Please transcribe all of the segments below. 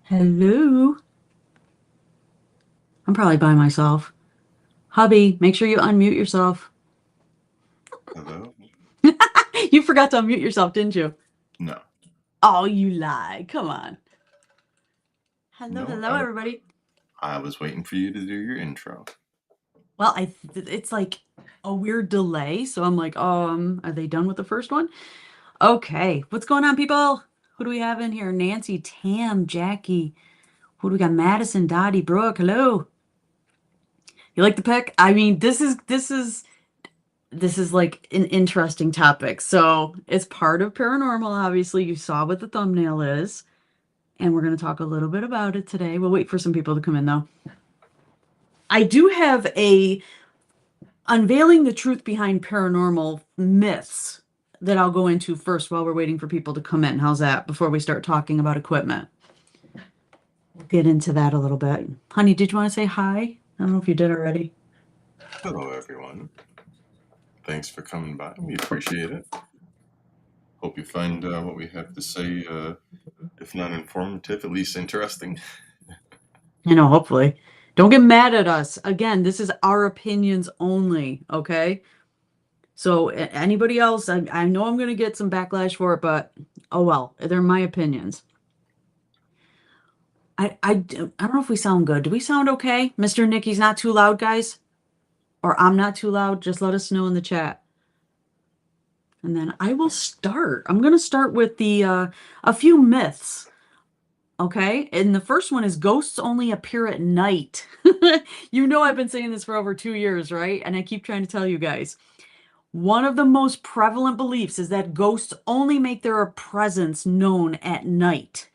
Hello. I'm probably by myself. Hubby, make sure you unmute yourself. Hello? You forgot to unmute yourself, didn't you? No. Oh, you lied. Come on. Hello, No, hello, everybody. I was waiting for you to do your intro. Well, it's like a weird delay, so I'm like, are they done with the first one? Okay, what's going on, people? Who do we have in here? Nancy, Tam, Jackie. Who do we got? Madison, Dottie, Brooke. Hello. You like the pick? I mean, this is like an interesting topic. So it's part of paranormal, obviously. You saw what the thumbnail is, and we're going to talk a little bit about it today. We'll wait for some people to come in, though. I do have a unveiling the truth behind paranormal myths that I'll go into first while we're waiting for people to come in. How's that? Before we start talking about equipment. We'll get into that a little bit. Honey, did you want to say hi? I don't know if you did already. Hello, everyone. Thanks for coming by. We appreciate it. Hope you find what we have to say, if not informative, at least interesting. Hopefully. Don't get mad at us. Again, this is our opinions only, okay? So anybody else, I know I'm going to get some backlash for it, but oh well, they're my opinions. I don't know if we sound good. Do we sound okay? Mr. Nicky's not too loud, guys? Or I'm not too loud? Just let us know in the chat. And then I will start. I'm going to start with a few myths. Okay. And the first one is ghosts only appear at night. You know, I've been saying this for over 2 years, right? And I keep trying to tell you guys. One of the most prevalent beliefs is that ghosts only make their presence known at night.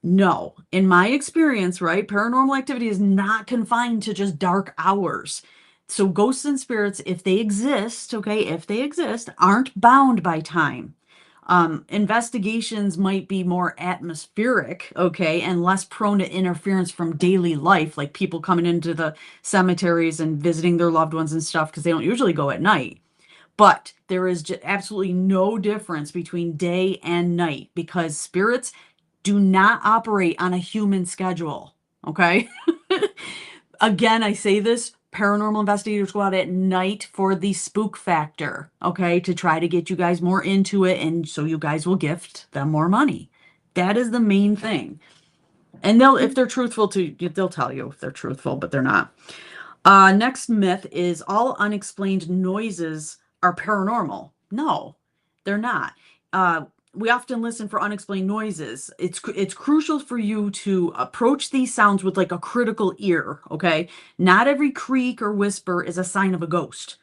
No, in my experience, right, paranormal activity is not confined to just dark hours. So ghosts and spirits, if they exist, okay, if they exist, aren't bound by time. Investigations might be more atmospheric, okay, and less prone to interference from daily life, like people coming into the cemeteries and visiting their loved ones and stuff, because they don't usually go at night. But there is absolutely no difference between day and night because spirits do not operate on a human schedule. Okay. Again, I say this, paranormal investigators go out at night for the spook factor. Okay. To try to get you guys more into it. And so you guys will gift them more money. That is the main thing. And if they're truthful they'll tell you if they're truthful, but they're not. Next myth is all unexplained noises are paranormal. No, they're not. Uh, we often listen for unexplained noises. It's crucial for you to approach these sounds with like a critical ear. Okay, not every creak or whisper is a sign of a ghost.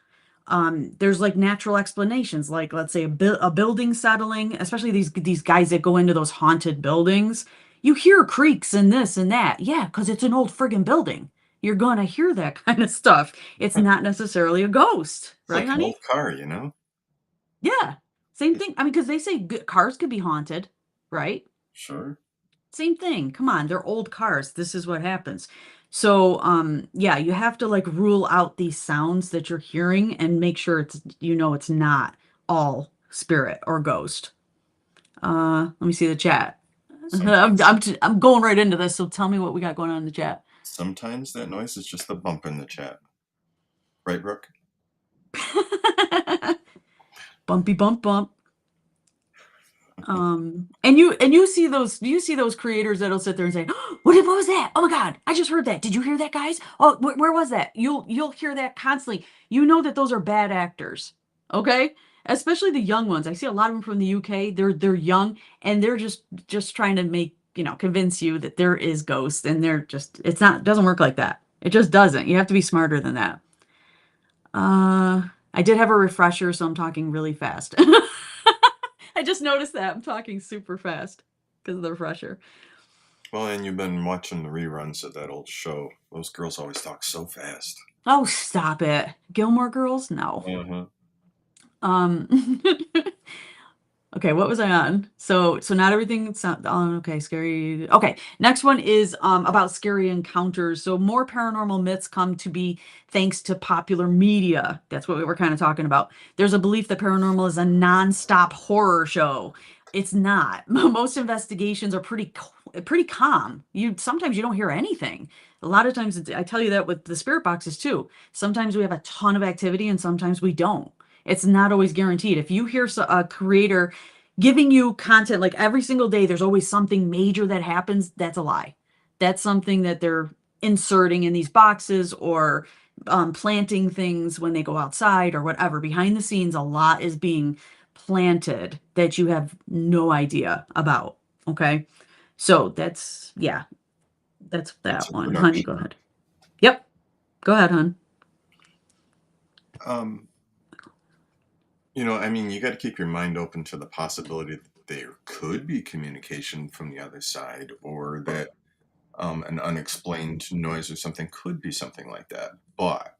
There's like natural explanations, like let's say a building settling, especially these guys that go into those haunted buildings. You hear creaks and this and that, yeah, because it's an old friggin' building. You're gonna hear that kind of stuff. It's not necessarily a ghost, It's right, like an old honey? car, you know? Yeah, same It's thing. I mean, because they say cars could be haunted, right? sure. Same thing. Come on, they're old cars. This is what happens. So, yeah, you have to like rule out these sounds that you're hearing and make sure it's not all spirit or ghost. Let me see the chat. Sometimes I'm going right into this, so tell me what we got going on in the chat. sometimes that noise is just a bump in the chat. Right, Brooke? Bumpy bump bump. And you see those creators that'll sit there and say, oh, what was that? Oh my God, I just heard that. Did you hear that, guys? Oh, where was that? You'll hear that constantly. You know that those are bad actors. Okay? Especially the young ones. I see a lot of them from the UK. They're young and they're just trying to convince you that there is ghosts and it's not, it doesn't work like that. It just doesn't. You have to be smarter than that. I did have a refresher, so I'm talking really fast. I just noticed that I'm talking super fast because of the refresher. Well, and you've been watching the reruns of that old show. Those girls always talk so fast. Oh, stop it. Gilmore Girls? No. Uh-huh. Um Okay, what was I on? So not everything sound okay, scary. Okay, next one is about scary encounters. So more paranormal myths come to be thanks to popular media. That's what we were kind of talking about. There's a belief that paranormal is a non-stop horror show. It's not. Most investigations are pretty calm. You sometimes you don't hear anything. A lot of times I tell you that with the spirit boxes too. Sometimes we have a ton of activity and sometimes we don't. It's not always guaranteed. If you hear a creator giving you content like every single day, there's always something major that happens. That's a lie. That's something that they're inserting in these boxes or planting things when they go outside or whatever. Behind the scenes, a lot is being planted that you have no idea about. Okay. So yeah, that's It's that a one. Honey, production. go ahead. Yep. Go ahead, hon. Um, I mean, you got to keep your mind open to the possibility that there could be communication from the other side, or that an unexplained noise or something could be something like that. But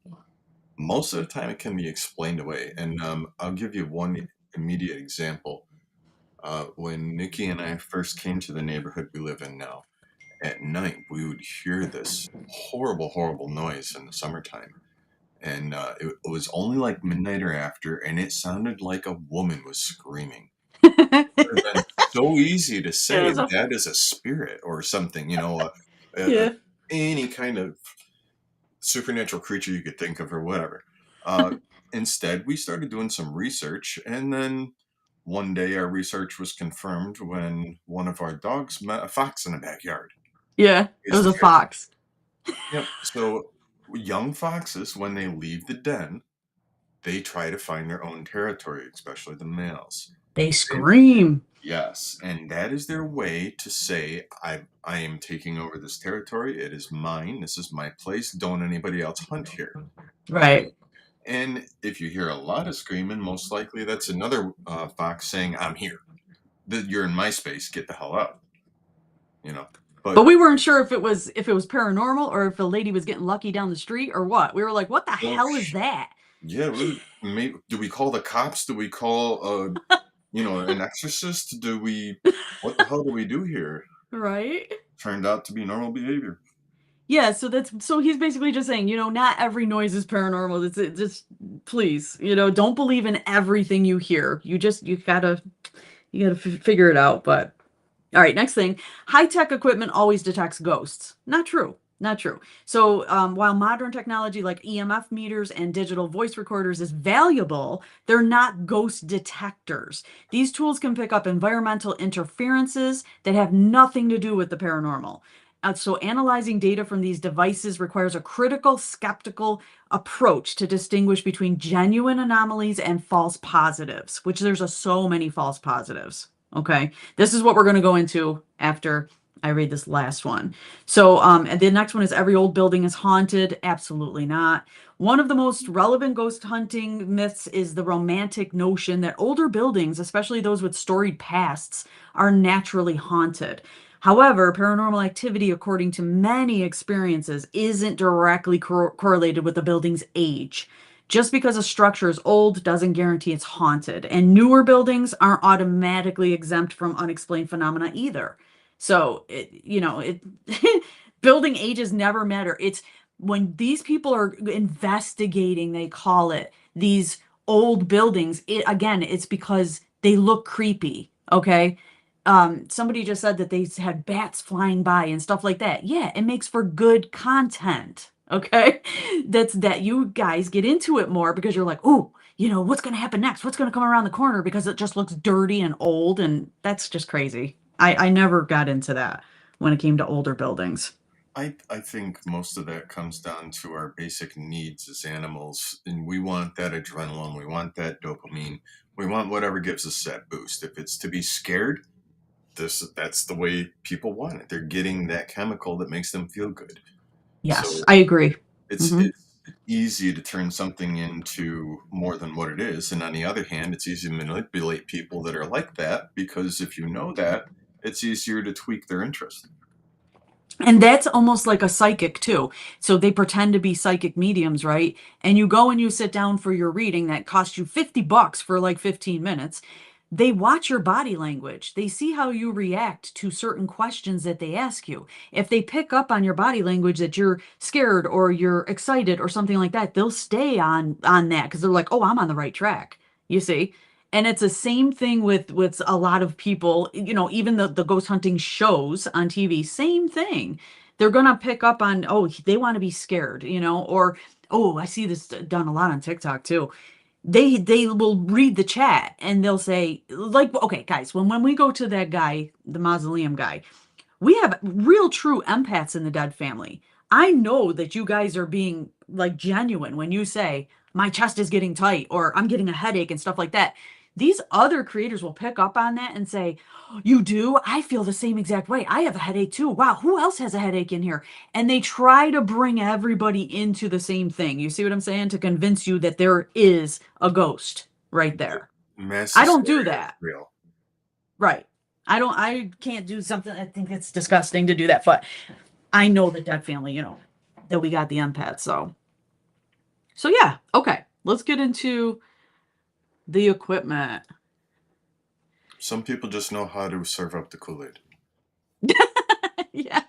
most of the time, it can be explained away. And I'll give you one immediate example. When Nikki and I first came to the neighborhood we live in now, at night we would hear this horrible, horrible noise in the summertime. And it was only like midnight or after, and it sounded like a woman was screaming. It would have been so easy to It say was a that is a spirit or something, yeah. any kind of supernatural creature you could think of or whatever. Uh, Instead, we started doing some research, and then one day our research was confirmed when one of our dogs met a fox in the backyard. Yeah, it Is was the a territory. fox. Yep. So young foxes, when they leave the den, they try to find their own territory, especially the males. They They- scream. yes, and that is their way to say, I am taking over this territory. It is mine. This is my place. Don't anybody else hunt here. Okay. Right. And if you hear a lot of screaming, most likely that's another fox saying, I'm here. You're in my space. Get the hell out. You know. But But we weren't sure if it was paranormal or if a lady was getting lucky down the street or what. We were like, what the well, hell is that? yeah, maybe, do we call the cops? Do we call an exorcist? What the hell do we do here? Right? Turned out to be normal behavior. Yeah, so he's basically just saying, not every noise is paranormal. It's just please, don't believe in everything you hear. You gotta figure it out. But all right, next thing. High-tech equipment always detects ghosts. Not true. Not true. So, while modern technology like EMF meters and digital voice recorders is valuable, they're not ghost detectors. These tools can pick up environmental interferences that have nothing to do with the paranormal. So analyzing data from these devices requires a critical, skeptical approach to distinguish between genuine anomalies and false positives, which there's so many false positives. Okay. This is what we're going to go into after I read this last one. So, and the next one is every old building is haunted. Absolutely not. One of the most relevant ghost hunting myths is the romantic notion that older buildings, especially those with storied pasts, are naturally haunted. However, paranormal activity, according to many experiences, isn't directly correlated with the building's age. Just because a structure is old doesn't guarantee it's haunted, and newer buildings aren't automatically exempt from unexplained phenomena either. So, building ages never matter. It's when these people are investigating, they call it these old buildings. It's because they look creepy. Okay. Somebody just said that they had bats flying by and stuff like that. Yeah, it makes for good content. Okay. That you guys get into it more because you're like, oh, what's going to happen next? What's going to come around the corner because it just looks dirty and old. And that's just crazy. I never got into that when it came to older buildings. I think most of that comes down to our basic needs as animals, and we want that adrenaline, we want that dopamine, we want whatever gives us that boost. If it's to be scared, that's the way people want it. They're getting that chemical that makes them feel good. Yes, So I agree. it's Hmm. it's easy to turn something into more than what it is, and on the other hand, it's easy to manipulate people that are like that because if you know that, it's easier to tweak their interest. And that's almost like a psychic too. So they pretend to be psychic mediums, right? And you go and you sit down for your reading that costs you $50 for like 15 minutes. They watch your body language. They see how you react to certain questions that they ask you. If they pick up on your body language that you're scared or you're excited or something like that, they'll stay on that because they're like, "Oh, I'm on the right track." You see? And it's the same thing with a lot of people, even the ghost hunting shows on TV, same thing. They're gonna pick up on, oh, they want to be scared, or oh, I see this done a lot on TikTok too. They will read the chat and they'll say, like, okay, guys, when we go to that guy, the mausoleum guy, we have real true empaths in the dead family. I know that you guys are being like genuine when you say, my chest is getting tight or I'm getting a headache and stuff like that. These other creators will pick up on that and say, you do? I feel the same exact way. I have a headache too. Wow, who else has a headache in here? And they try to bring everybody into the same thing. You see what I'm saying? To convince you that there is a ghost right Yep. there. Mass I don't do hysteria is that. real. Right. I can't do something. I think it's disgusting to do that, but I know the dead family, that we got the empath. So yeah. Okay. Let's get into the equipment. Some people just know how to serve up the Kool-Aid. Yeah.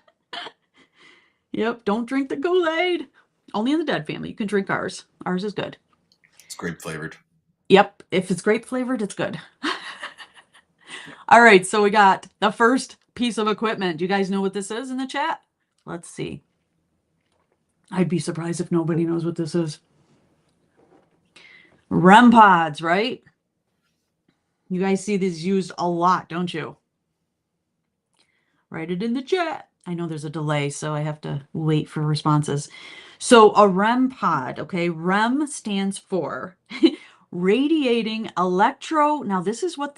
Yep. Don't drink the Kool-Aid. Only in the dead family. You can drink ours. Ours is good. It's grape flavored. Yep. If it's grape flavored, it's good. Yep. All right. So we got the first piece of equipment. Do you guys know what this is in the chat? Let's see. I'd be surprised if nobody knows what this is. REM pods, right? You guys see these used a lot, don't you? Write it in the chat. I know there's a delay, so I have to wait for responses. So a REM pod, okay? REM stands for radiating electro. Now this is what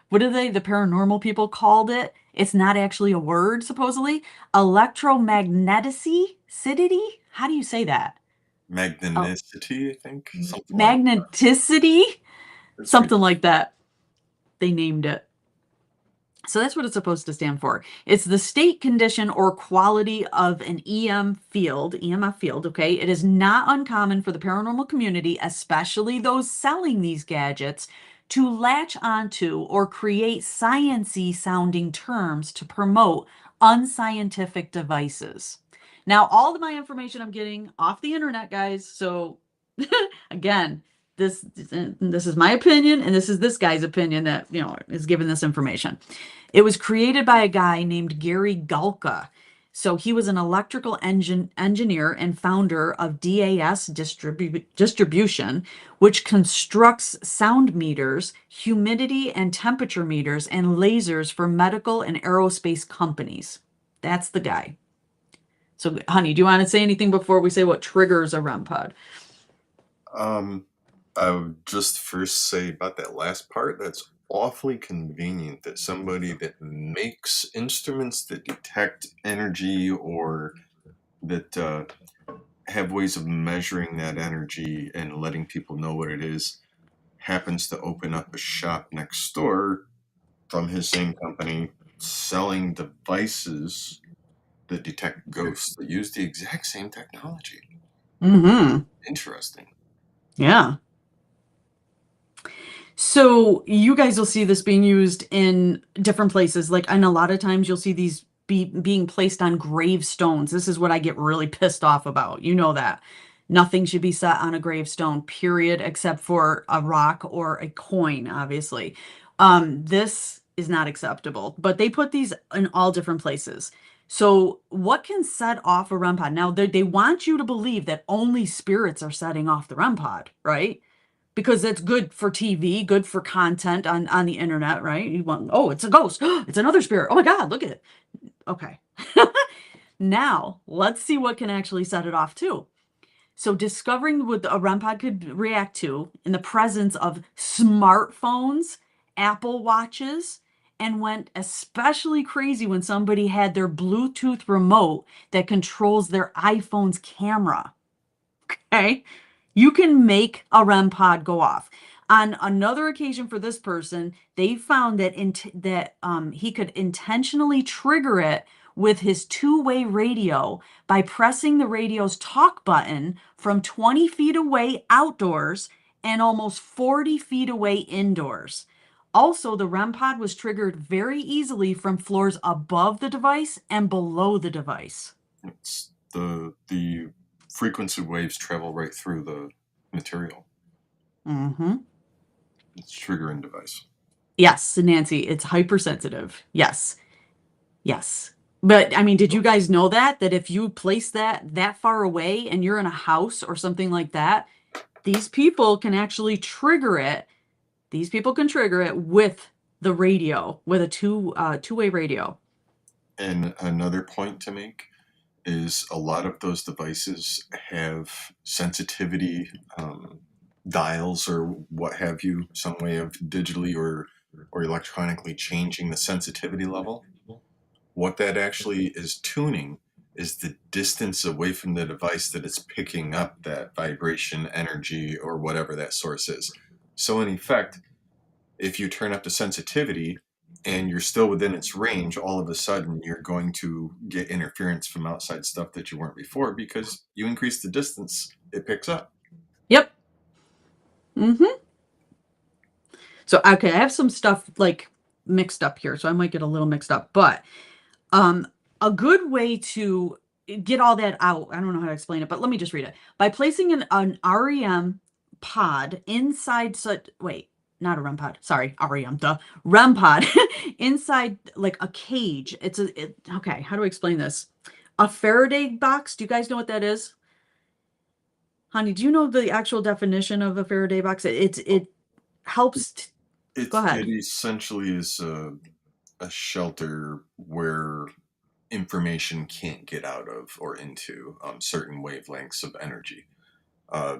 what are the paranormal people called it? It's not actually a word, supposedly. Electromagneticity? How do you say that? Oh, Magnanicity, I think. Something like that. magneticity? It's pretty. Something like that. They named it. So that's what it's supposed to stand for. It's the state condition or quality of an EMF field, okay? It is not uncommon for the paranormal community, especially those selling these gadgets, to latch onto or create sciency sounding terms to promote unscientific devices. Now, all of my information I'm getting off the internet, guys. So again, this is my opinion and this is this guy's opinion that, is given this information. It was created by a guy named Gary Galka. So he was an electrical engineer and founder of DAS Distribution, which constructs sound meters, humidity and temperature meters, and lasers for medical and aerospace companies. That's the guy. So, honey, do you want to say anything before we say what triggers a REM pod? Um, I would just first say about that last part, that's awfully convenient that somebody that makes instruments that detect energy or that have ways of measuring that energy and letting people know what it is happens to open up a shop next door from his same company selling devices that detect ghosts that use the exact same technology. Mm-hmm. Interesting. Yeah. So you guys will see this being used in different places. Like, and a lot of times you'll see these being placed on gravestones. This is what I get really pissed off about. You know that. Nothing should be set on a gravestone, period, except for a rock or a coin, obviously. This is not acceptable, but they put these in all different places. So, what can set off a REM pod? Now, they want you to believe that only spirits are setting off the REM pod, right? Because that's good for TV, good for content on the internet, right? You want, oh, it's a ghost. It's another spirit. Oh my God, look at it. Okay. Now, let's see what can actually set it off too. So, discovering what a REM pod could react to in the presence of smartphones, Apple Watches, and went especially crazy when somebody had their Bluetooth remote that controls their iPhone's camera. Okay. You can make a REM pod go off. On another occasion for this person, they found that he could intentionally trigger it with his two-way radio by pressing the radio's talk button from 20 feet away outdoors and almost 40 feet away indoors. Also, the REM pod was triggered very easily from floors above the device and below the device. It's the frequency waves travel right through the material. Mm-hmm. It's triggering device. Yes, Nancy, it's hypersensitive. Yes. Yes. But I mean, did you guys know that if you place that far away and you're in a house or something like that, these people can actually trigger it. These people can trigger it with the radio, with a two-way radio. And another point to make is a lot of those devices have sensitivity dials or what have you, some way of digitally or electronically changing the sensitivity level. What that actually is tuning is the distance away from the device that it's picking up that vibration, energy, or whatever that source is. So, in effect, if you turn up the sensitivity and you're still within its range, all of a sudden you're going to get interference from outside stuff that you weren't before because you increase the distance it picks up. Yep. Mm-hmm. So okay, I have some stuff like mixed up here, so I might get a little mixed up, but Um, a good way to get all that out, I don't know how to explain it, but let me just read it. By placing an REM pod inside such, wait, not a REM pod, sorry, REM, the REM pod inside like a cage. Okay, how do I explain this? A Faraday box. Do you guys know what that is? Honey, do you know the actual definition of a Faraday box? It helps. Go It ahead. essentially is a shelter where information can't get out of or into certain wavelengths of energy. Uh,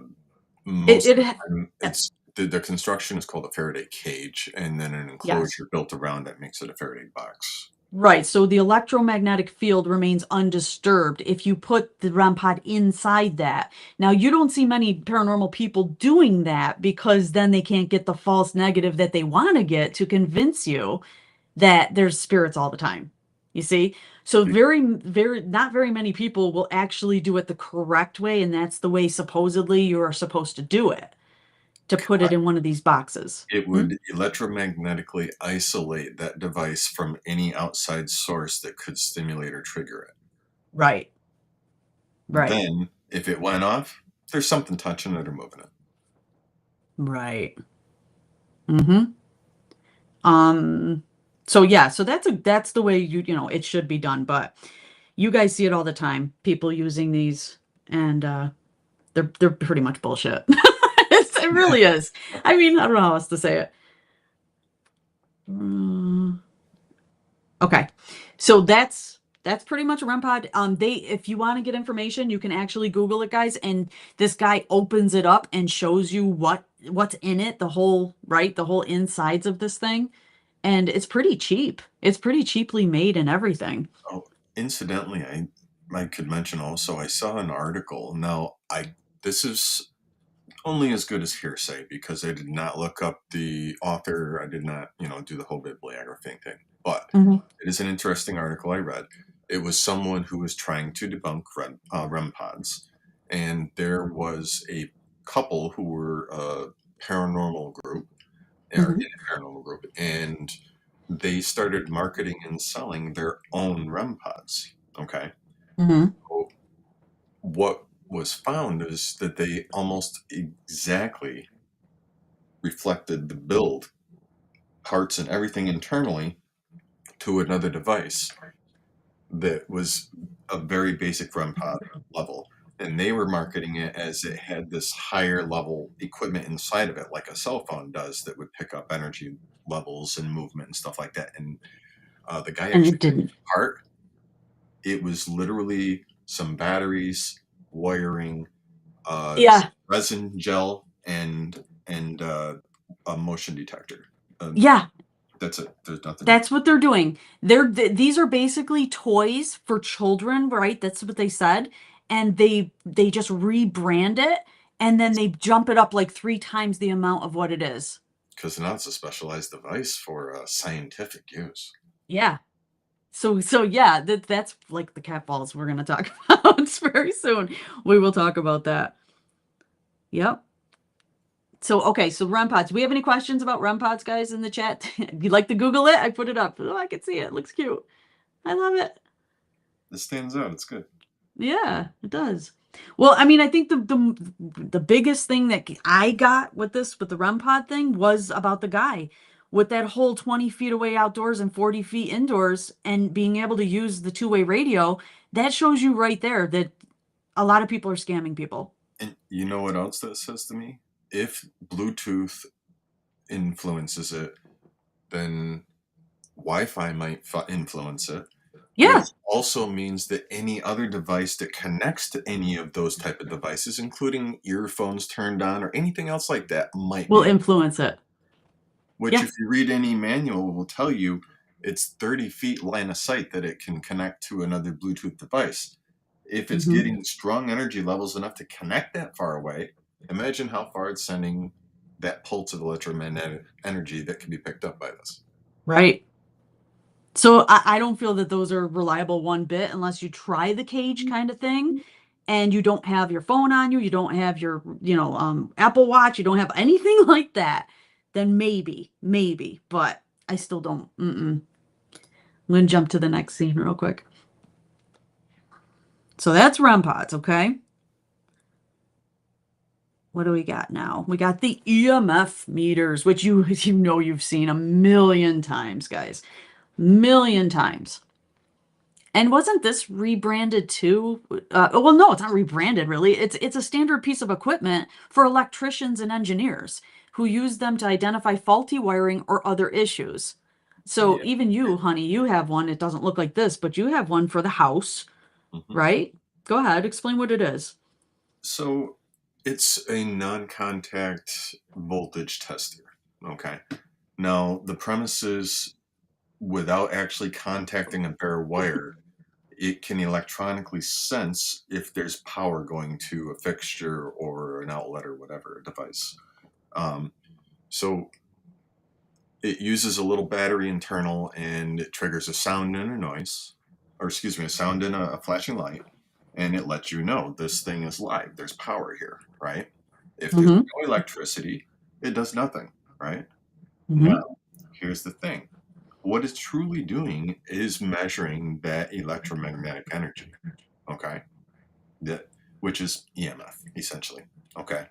It, Most it, of ha- the time, it's the construction is called a Faraday cage, and then an yes. enclosure built around it makes it a Faraday box. Right. So the electromagnetic field remains undisturbed if you put the REM pod inside that. Now, you don't see many paranormal people doing that because then they can't get the false negative that they want to get to convince you that there's spirits all the time. You see? So not very many people will actually do it the correct way, and that's the way supposedly you are supposed to do it, to put it in one of these boxes. It Hmm? would electromagnetically isolate that device from any outside source that could stimulate or trigger it. Right. Right. Then, if it went off, there's something touching it or moving it. Right. Mm-hmm. Um, so yeah, so that's the way it should be done, but you guys see it all the time, people using these and they're pretty much bullshit. It really is. I mean, I don't know how else to say it. Mm, okay. So That's pretty much a REM pod. If you want to get information, you can actually Google it, guys, and this guy opens it up and shows you what's in it, the whole, right, the whole insides of this thing, and it's pretty cheap. It's pretty cheaply made and everything. Oh, incidentally, I could mention also I saw an article. Now, I this is only as good as hearsay because I did not look up the author. I did not, do the whole bibliography thing. But Hmm. it is an interesting article I read. It was someone who was trying to debunk REM pods, and there was a couple who were a paranormal group, or in Hmm. a paranormal group, and they started marketing and selling their own REM pods. Okay, Hmm. so what was found is that they almost exactly reflected the build, parts, and everything internally to another device that was a very basic REM pod level. And they were marketing it as it had this higher level equipment inside of it, like a cell phone does, that would pick up energy levels and movement and stuff like that. And the guy And actually it didn't. part. It was literally some batteries, wiring, Yeah, resin gel, and a motion detector. Uh, yeah, that's it. There's nothing. that's what they're doing. These are basically toys for children, right? That's what they said, and they just rebrand it, and then they jump it up like three times the amount of what it is. Because now it's a specialized device for scientific use. Yeah. So yeah, that's like the cat balls we're gonna talk about very soon. We will talk about that. Yep. So okay, so REM pods. Do we have any questions about REM pods, guys, in the chat? If you'd like to Google it, I put it up. Oh, I can see it. It looks cute. I love it. It stands out. It's good. Yeah, it does. Well, I mean, I think the biggest thing that I got with this with the REM pod thing was about the guy with that whole 20 feet away outdoors and 40 feet indoors and being able to use the two-way radio. That shows you right there that a lot of people are scamming people. And you know what else that says to me? If Bluetooth influences it, then Wi-Fi might influence it, Yeah, which also means that any other device that connects to any of those type of devices, including earphones turned on or anything else like that, might will be. influence it. Which, Yeah. if you read any manual, will tell you it's 30 feet line of sight that it can connect to another Bluetooth device. If it's Hmm. getting strong energy levels enough to connect that far away, imagine how far it's sending that pulse of electromagnetic energy that can be picked up by this. Right. So I don't feel that those are reliable one bit unless you try the cage kind of thing and you don't have your phone on you, you don't have your, Apple Watch, you don't have anything like that, then maybe, but I still don't. Mm-mm. I'm gonna jump to the next scene real quick. So that's REM pods, okay? What do we got now? We got the EMF meters, which you know you've seen a million times, guys. Million times. And wasn't this rebranded too? Well, no, it's not rebranded really. It's a standard piece of equipment for electricians and engineers who use them to identify faulty wiring or other issues. So Yeah. even you, honey, you have one. It doesn't look like this, but you have one for the house, Mhm. right? Go ahead, explain what it is. So it's a non contact voltage tester. Okay. Now, the premise is without actually contacting a bare wire, it can electronically sense if there's power going to a fixture or an outlet or whatever device. Um, so it uses a little battery internal and it triggers a sound and a noise, or excuse me, a sound and a flashing light, and it lets you know this thing is live. There's power here, right? If there's Mm-hmm. no electricity, it does nothing, right? Now, Mm-hmm. here's the thing. What it's truly doing is measuring that electromagnetic energy, okay? That which is EMF essentially. Okay.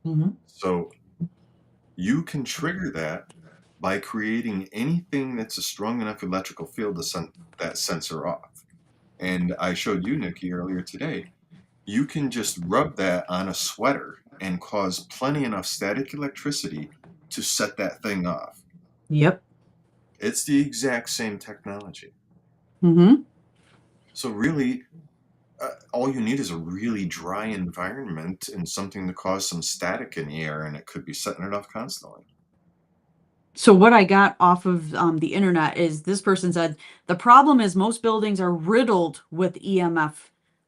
Mm-hmm. So you can trigger that by creating anything that's a strong enough electrical field to send that sensor off. And I showed you, Nikki, earlier today, you can just rub that on a sweater and cause plenty enough static electricity to set that thing off. Yep. It's the exact same technology. Mm-hmm. So really, all you need is a really dry environment and something to cause some static in the air, and it could be setting it off constantly. So what I got off of the internet is this person said the problem is most buildings are riddled with EMF.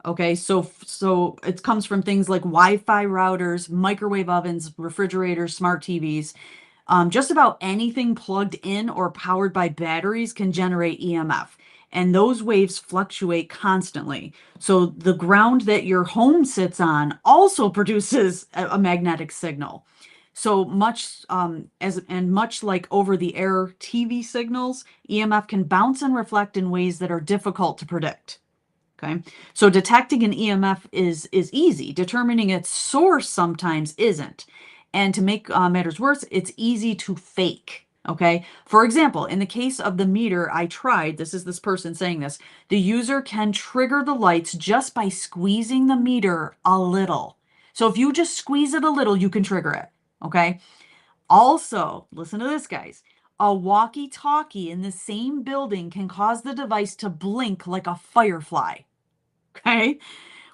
Okay, so it comes from things like Wi-Fi routers, microwave ovens, refrigerators, smart TVs. Just about anything plugged in or powered by batteries can generate EMF, and those waves fluctuate constantly. So the ground that your home sits on also produces a magnetic signal. So much as and much like over-the-air TV signals, EMF can bounce and reflect in ways that are difficult to predict. Okay. So detecting an EMF is easy. Determining its source sometimes isn't. And to make matters worse, it's easy to fake. Okay. For example, in the case of the meter I tried, this is this person saying this, the user can trigger the lights just by squeezing the meter a little. So if you just squeeze it a little, you can trigger it. Okay. Also, listen to this, guys. A walkie-talkie in the same building can cause the device to blink like a firefly. Okay.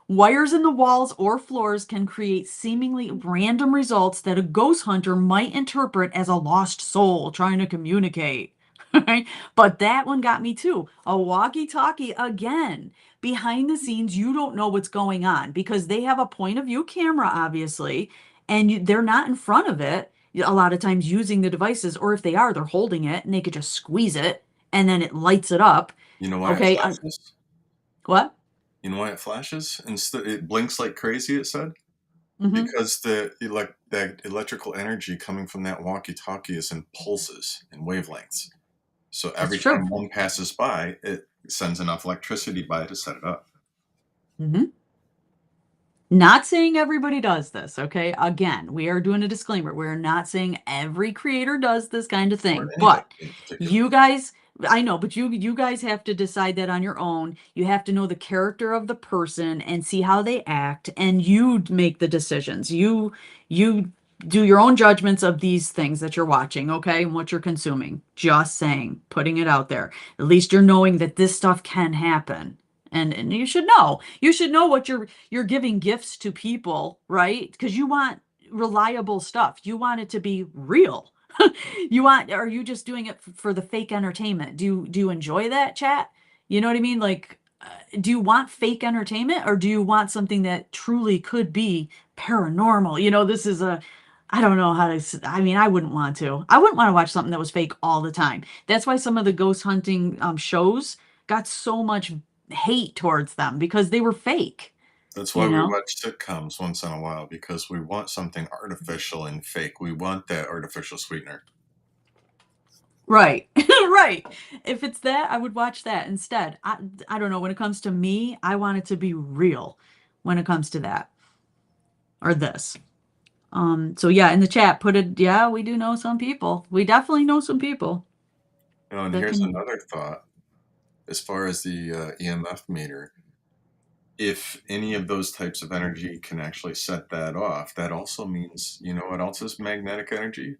Wires in the walls or floors can create seemingly random results that a ghost hunter might interpret as a lost soul trying to communicate. Right? But that one got me too. A walkie-talkie again. Behind the scenes, you don't know what's going on because they have a point of view camera, obviously, and they're not in front of it a lot of times using the devices, or if they are, they're holding it and they could just squeeze it and then it lights it up. You know why it Okay. flashes? What? You know why it flashes? Instead, it blinks like crazy. It said Mm-hmm. because that electrical energy coming from that walkie-talkie is in pulses and wavelengths. So That's every true. time one passes by, it sends enough electricity by to set it up. Mm-hmm. Not saying everybody does this, okay? Again, we are doing a disclaimer. We're not saying every creator does this kind of Or thing, anybody but in particular. you guys, I know, but you guys have to decide that on your own. You have to know the character of the person and see how they act, and you make the decisions. You do your own judgments of these things that you're watching, okay? And what you're consuming. Just saying, putting it out there. At least you're knowing that this stuff can happen. And you should know. You should know what you're giving gifts to people, right? Because you want reliable stuff. You want it to be real. You want, are you just doing it for the fake entertainment? Do you enjoy that, chat? You know what I mean? Like, do you want fake entertainment or do you want something that truly could be paranormal? This is I don't know how to, I mean, I wouldn't want to. I wouldn't want to watch something that was fake all the time. That's why some of the ghost hunting shows got so much hate towards them because they were fake, That's why you we know? watch sitcoms once in a while because we want something artificial and fake. We want that artificial sweetener. Right. Right. If it's that, I would watch that instead. I don't know. When it comes to me, I want it to be real when it comes to that or this. So yeah, in the chat, put it, yeah, we do know some people. We definitely know some people And that here's can. another thought as far as the EMF meter. If any of those types of energy can actually set that off, that also means, you know what else is magnetic energy?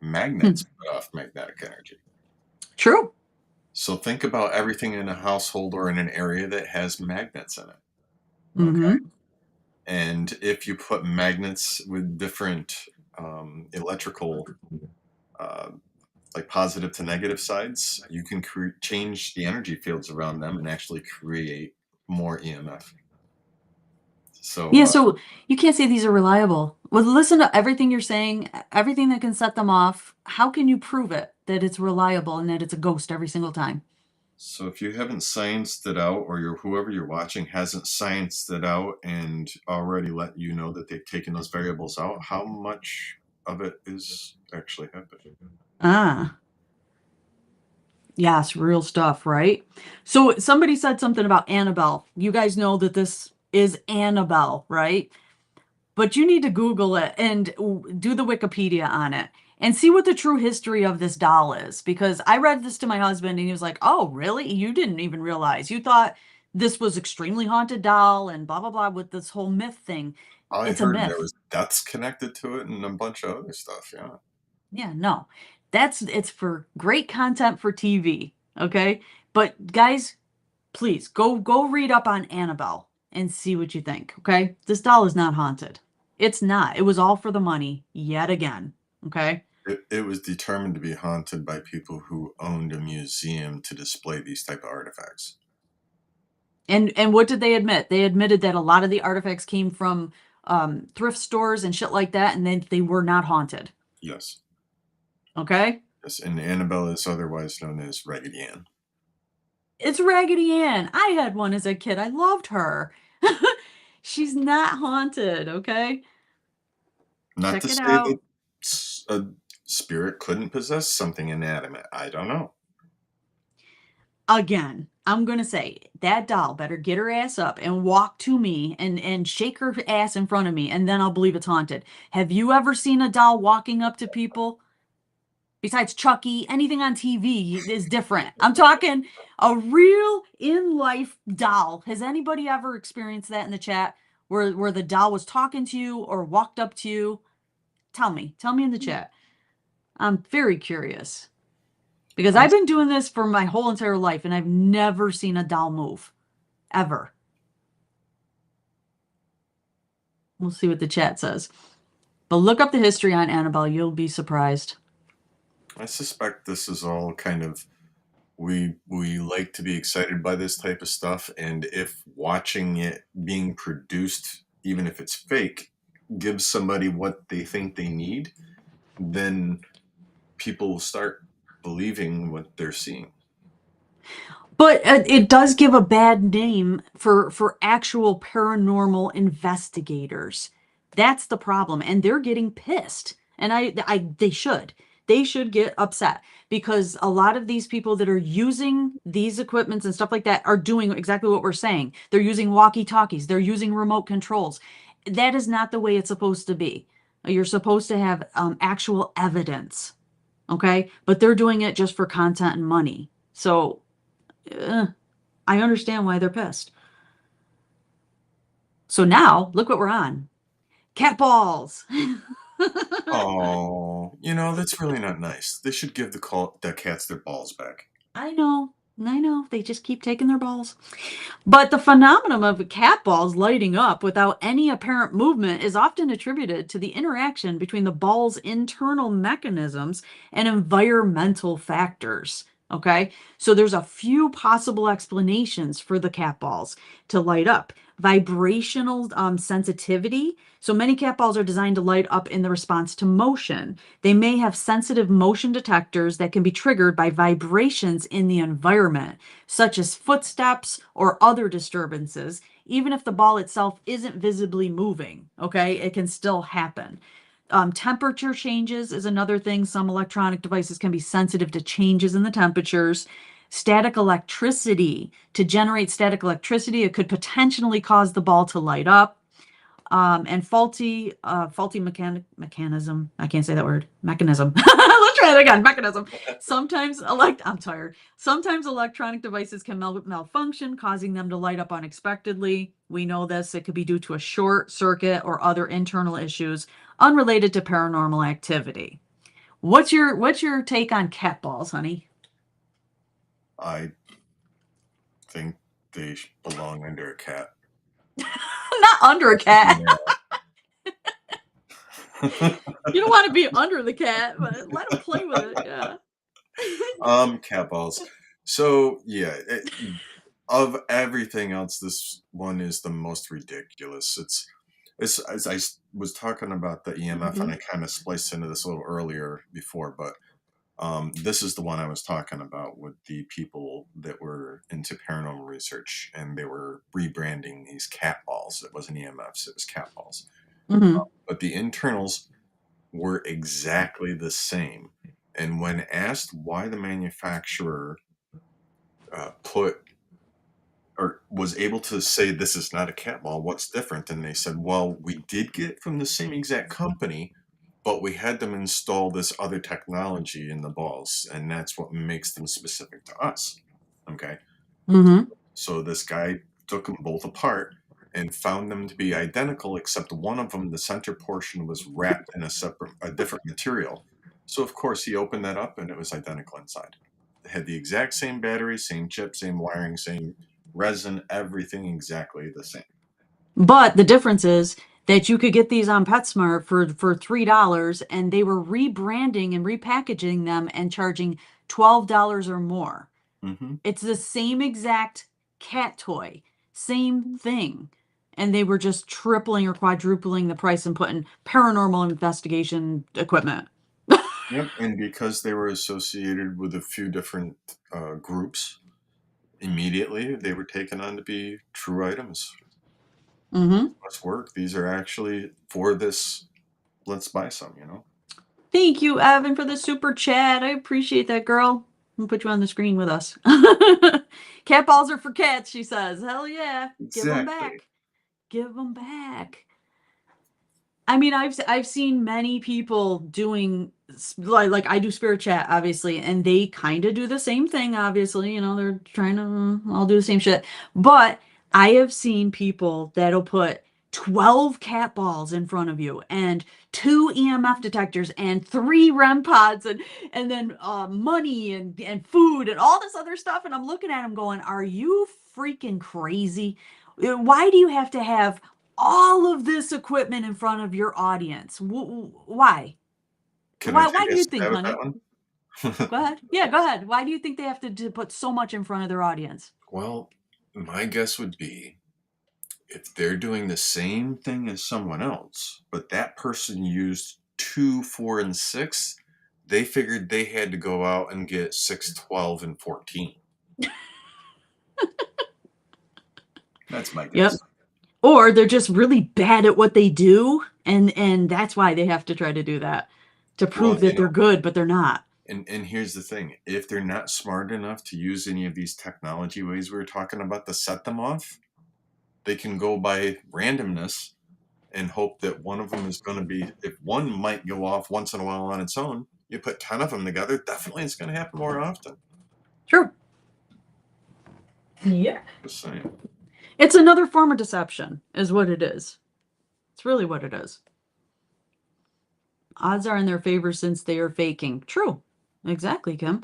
Hmm, Magnets put off magnetic energy. true. So think about everything in a household or in an area that has magnets in it. Okay. Mm-hmm. And if you put magnets with different electrical, uh, like positive to negative sides, you can change the energy fields around them and actually create more EMF. So Yeah, so you can't say these are reliable. Well, listen to everything you're saying, everything that can set them off. How can you prove it that it's reliable and that it's a ghost every single time? So if you haven't scienced it out, or whoever you're watching hasn't scienced it out and already let you know that they've taken those variables out, how much of it is actually happening? Ah. Yes, real stuff, right? So somebody said something about Annabelle. You guys know that this is Annabelle, right? But you need to Google it and do the Wikipedia on it and see what the true history of this doll is. Because I read this to my husband and he was like, "Oh, really? You didn't even realize. You thought this was extremely haunted doll and blah blah blah with this whole myth thing. I It's a heard there myth." was deaths connected to it and a bunch of other stuff. Yeah. Yeah, no. It's for great content for TV, okay? But guys, Please go read up on Annabelle and see what you think, okay? This doll is not haunted. It's not. It was all for the money yet again, okay? It was determined to be haunted by people who owned a museum to display these type of artifacts. And what did they admit? They admitted that a lot of the artifacts came from thrift stores and shit like that, and then they were not haunted. Yes. Okay? Yes, and Annabelle is otherwise known as Raggedy Ann. It's Raggedy Ann. I had one as a kid. I loved her. She's not haunted, okay? Not to Check it say that out. a spirit couldn't possess something inanimate. I don't know. Again, I'm gonna say that doll better get her ass up and walk to me and shake her ass in front of me, and then I'll believe it's haunted. Have you ever seen a doll walking up to people? Besides Chucky, anything on TV is different. I'm talking a real in life doll. Has anybody ever experienced that in the chat where the doll was talking to you or walked up to you? Tell me in the chat. I'm very curious because I, I've been doing this for my whole entire life and I've never seen a doll move ever. We'll see what the chat says. But look up the history on Annabelle. You'll be surprised. I suspect this is all kind of we like to be excited by this type of stuff, and if watching it being produced, even if it's fake, gives somebody what they think they need, then people will start believing what they're seeing. But it does give a bad name for actual paranormal investigators. That's the problem, and they're getting pissed. And they should. They should get upset because a lot of these people that are using these equipments and stuff like that are doing exactly what we're saying. They're using walkie-talkies, they're using remote controls. That is not the way it's supposed to be. You're supposed to have actual evidence, okay? But they're doing it just for content and money. So uh, I understand why they're pissed. So now, look what we're on. Cat balls. Oh, that's really not nice. They should give the cats their balls back. I know. I know. They just keep taking their balls. But the phenomenon of cat balls lighting up without any apparent movement is often attributed to the interaction between the ball's internal mechanisms and environmental factors. Okay, so there's a few possible explanations for the cat balls to light up. Vibrational sensitivity. So many cat balls are designed to light up in the response to motion. They may have sensitive motion detectors that can be triggered by vibrations in the environment, such as footsteps or other disturbances. Even if the ball itself isn't visibly moving, okay, it can still happen. Temperature changes is another thing. Some electronic devices can be sensitive to changes in the temperatures. Static electricity. To generate static electricity, it could potentially cause the ball to light up. And faulty mechanism. I can't say that word. Mechanism. Let's try it again. Mechanism. I'm tired. Sometimes electronic devices can malfunction, causing them to light up unexpectedly. We know this. It could be due to a short circuit or other internal issues unrelated to paranormal activity. What's your take on cat balls, honey? I think they belong under a cat. Not under a cat. Yeah. You don't want to be under the cat, but let him play with it. Yeah. Cat balls. So yeah, of everything else, this one is the most ridiculous. It's as was talking about the EMF, and Mhm. I kind of spliced into this a little earlier before, but this is the one I was talking about with the people that were into paranormal research, and they were rebranding these cat balls. It wasn't EMFs; it was cat balls. Mhm. But the internals were exactly the same. And when asked why the manufacturer put or was able to say this is not a cat ball, what's different? And they said, well, we did get it from the same exact company, but we had them install this other technology in the balls, and that's what makes them specific to us. Okay. Mhm. So this guy took them both apart and found them to be identical, except one of them, the center portion, was wrapped in a different material. So of course he opened that up, and it was identical inside. It had the exact same battery, same chip, same wiring, same resin, everything exactly the same. But the difference is that you could get these on PetSmart for $3 and they were rebranding and repackaging them and charging $12 or more. Hmm. It's the same exact cat toy, same thing. And they were just tripling or quadrupling the price and putting paranormal investigation equipment. Yep, and because they were associated with a few different groups, immediately they were taken on to be true items. Mm-hmm. Must work. These are actually for this. Let's buy some. You know. Thank you, Evan, for the super chat. I appreciate that, girl. I'm gonna put you on the screen with us. Cat balls are for cats, she says. Hell yeah. Give them Exactly. back. Give them back. I mean, I've seen many people doing like I do spirit chat obviously, and they kind of do the same thing. Obviously, they're trying to all do the same shit. But I have seen people that'll put 12 cat balls in front of you and two EMF detectors and three REM pods and then money and food and all this other stuff. And I'm looking at them going, "Are you freaking crazy? Why do you have to have all of this equipment in front of your audience? Why? Can I Why take do a you think, stab at that honey? one? Go ahead. Yeah, go ahead. Why do you think they have to put so much in front of their audience? Well, my guess would be if they're doing the same thing as someone else, but that person used 2, 4, and 6, they figured they had to go out and get 6, 12, and 14. That's my Yep. guess. Or they're just really bad at what they do, and that's why they have to try to do that to Well, prove that they're good, but they're not. and here's the thing. If they're not smart enough to use any of these technology ways we were talking about to set them off, they can go by randomness and hope that one of them is going to be, if one might go off once in a while on its own, you put 10 of them together, definitely it's going to happen more often. True. Yeah. Just saying. It's another form of deception, is what it is. It's really what it is. Odds are in their favor since they are faking. True. Exactly, Kim.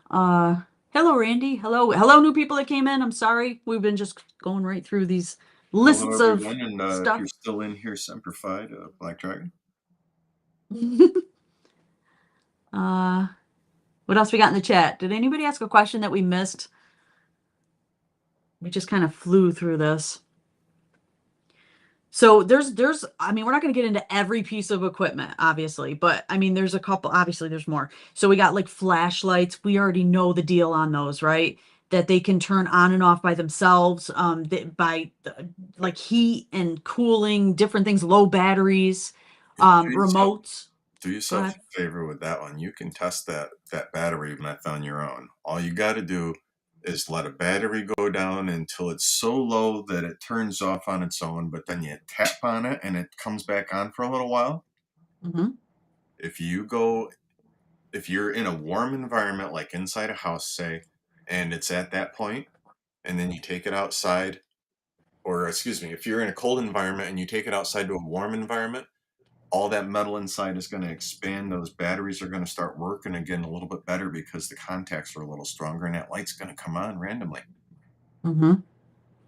Uh, hello, Randy. Hello, new people that came in. I'm sorry. We've been just going right through these Hello, lists of everyone, and if you're stuff. still in here, Semper Fi, Black Dragon. uh, what else we got in the chat? Did anybody ask a question that we missed? We just kind of flew through this. So there's I mean, we're not going to get into every piece of equipment, obviously, but I mean, there's a couple, obviously there's more. So we got like flashlights. We already know the deal on those, right? That they can turn on and off by themselves, by like heat and cooling, different things, low batteries, And do yourself remotes. do Go yourself ahead. a favor with that one. You can test that battery meth on your own. All you got to do is let a battery go down until it's so low that it turns off on its own, but then you tap on it and it comes back on for a little while. Hmm. If you go if you're in a warm environment like inside a house, say, and it's at that point, and then you take it outside, or excuse me, if you're in a cold environment and you take it outside to a warm environment, all that metal inside is going to expand. Those batteries are going to start working again a little bit better because the contacts are a little stronger and that light's going to come on randomly. Hmm.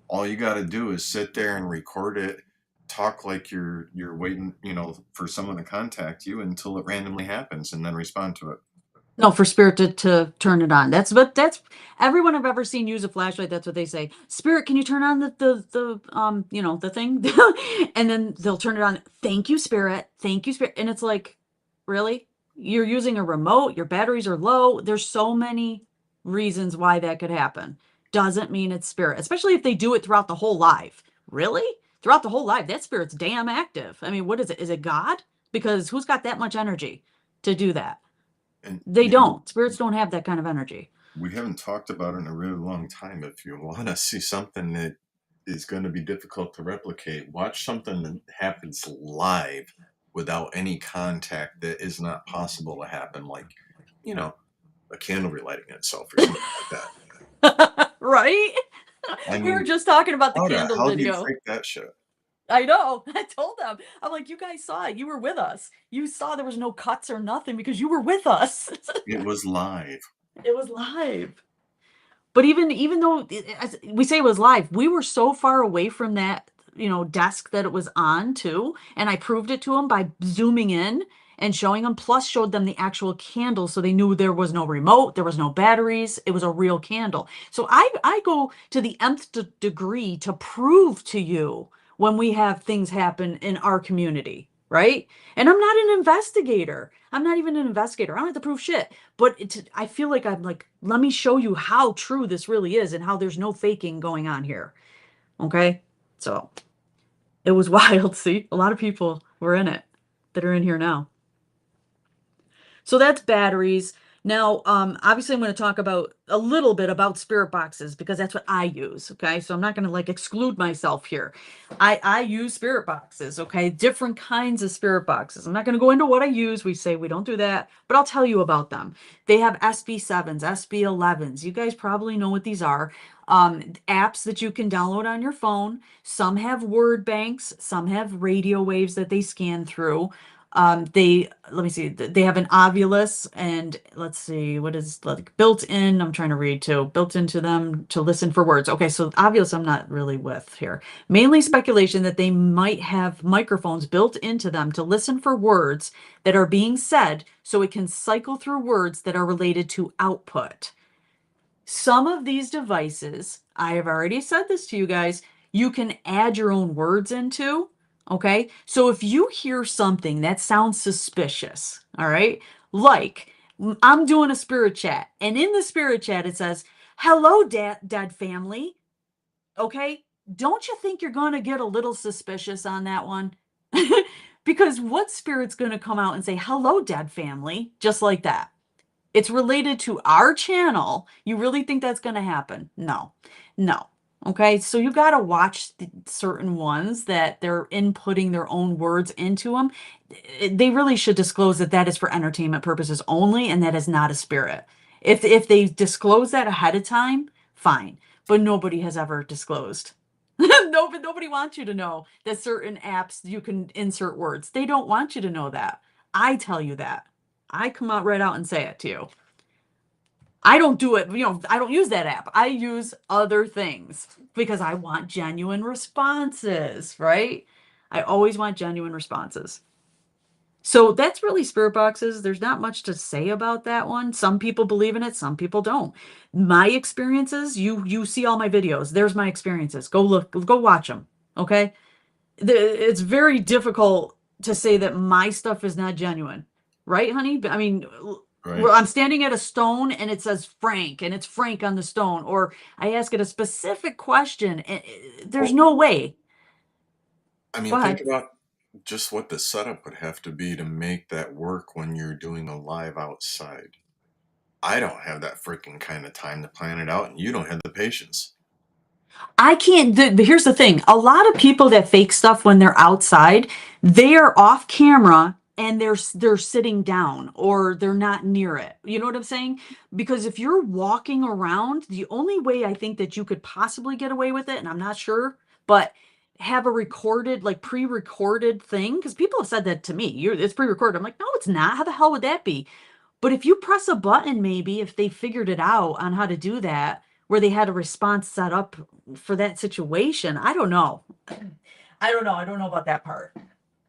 All you got to do is sit there and record it, talk like you're waiting, for someone to contact you until it randomly happens and then respond to it. No, for Spirit to turn it on. That's everyone I've ever seen use a flashlight. That's what they say. Spirit, can you turn on the thing? And then they'll turn it on. Thank you, Spirit. Thank you, Spirit. And it's like, really? You're using a remote, your batteries are low. There's so many reasons why that could happen. Doesn't mean it's Spirit, especially if they do it throughout the whole life. Really? Throughout the whole life, that spirit's damn active. I mean, what is it? Is it God? Because who's got that much energy to do that? And They don't. Spirits don't have that kind of energy. we haven't talked about it in a really long time. If you want to see something that is going to be difficult to replicate, watch something that happens live without any contact that is not possible to happen, like, you know, a candle relighting itself or something like that. Right? I We were mean, just talking about the how the candle hell do you video. freak that shit? I know. I told them. I'm like, you guys saw it. You were with us. You saw there was no cuts or nothing because you were with us. It was live. It was live. But even though as we say it was live, we were so far away from that, desk that it was on too. And I proved it to them by zooming in and showing them, plus showed them the actual candle so they knew there was no remote, there was no batteries, it was a real candle. So I go to the nth degree to prove to you when we have things happen in our community, right? And I'm not an investigator. I'm not even an investigator. I don't have to prove shit. But I feel like I'm like, let me show you how true this really is and how there's no faking going on here. Okay? So it was wild. See, a lot of people were in it that are in here now. So that's batteries. Now, obviously, I'm going to talk about a little bit about spirit boxes because that's what I use. Okay, so I'm not going to like exclude myself here. I use spirit boxes. Okay, different kinds of spirit boxes. I'm not going to go into what I use. We say we don't do that, but I'll tell you about them. They have SB7s, SB11s. You guys probably know what these are. Apps that you can download on your phone. Some have word banks. Some have radio waves that they scan through. Let me see, they have an Ovilus and let's see, what is like built in, I'm trying to read too, built into them to listen for words. Okay, so Ovilus I'm not really with here. Mainly speculation that they might have microphones built into them to listen for words that are being said so it can cycle through words that are related to output. Some of these devices, I have already said this to you guys, you can add your own words into. Okay. So if you hear something that sounds suspicious, all right, like I'm doing a spirit chat, and in the spirit chat it says, "Hello, dead family." Okay. Don't you think you're going to get a little suspicious on that one? Because what spirit's going to come out and say, "Hello, dead family," just like that? It's related to our channel. You really think that's going to happen? No, no. Okay, so you got to watch certain ones that they're inputting their own words into them. They really should disclose that that is for entertainment purposes only, and that is not a spirit. If they disclose that ahead of time, fine. But nobody has ever disclosed. Nobody wants you to know that certain apps you can insert words. They don't want you to know that. I tell you that. I come out right out and say it to you. I don't do it, I don't use that app. I use other things because I want genuine responses, right? I always want genuine responses. So that's really spirit boxes. There's not much to say about that one. Some people believe in it, some people don't. My experiences, you see all my videos. There's my experiences. Go look, go watch them. Okay? It's very difficult to say that my stuff is not genuine, right, honey? I mean, Right. I'm standing at a stone and it says Frank, and it's Frank on the stone, or I ask it a specific question, and there's Well, no way. I Go mean, think ahead. about just what the setup would have to be to make that work when you're doing a live outside. I don't have that freaking kind of time to plan it out, and you don't have the patience. I can't. Here's the thing: a lot of people that fake stuff when they're outside, they are off camera and they're sitting down or they're not near it. You know what I'm saying? Because if you're walking around, the only way I think that you could possibly get away with it, and I'm not sure, but have a recorded, like pre-recorded thing, because people have said that to me. It's pre-recorded. I'm like, no, it's not. How the hell would that be? But if you press a button, maybe if they figured it out on how to do that, where they had a response set up for that situation, I don't know. I don't know. I don't know about that part.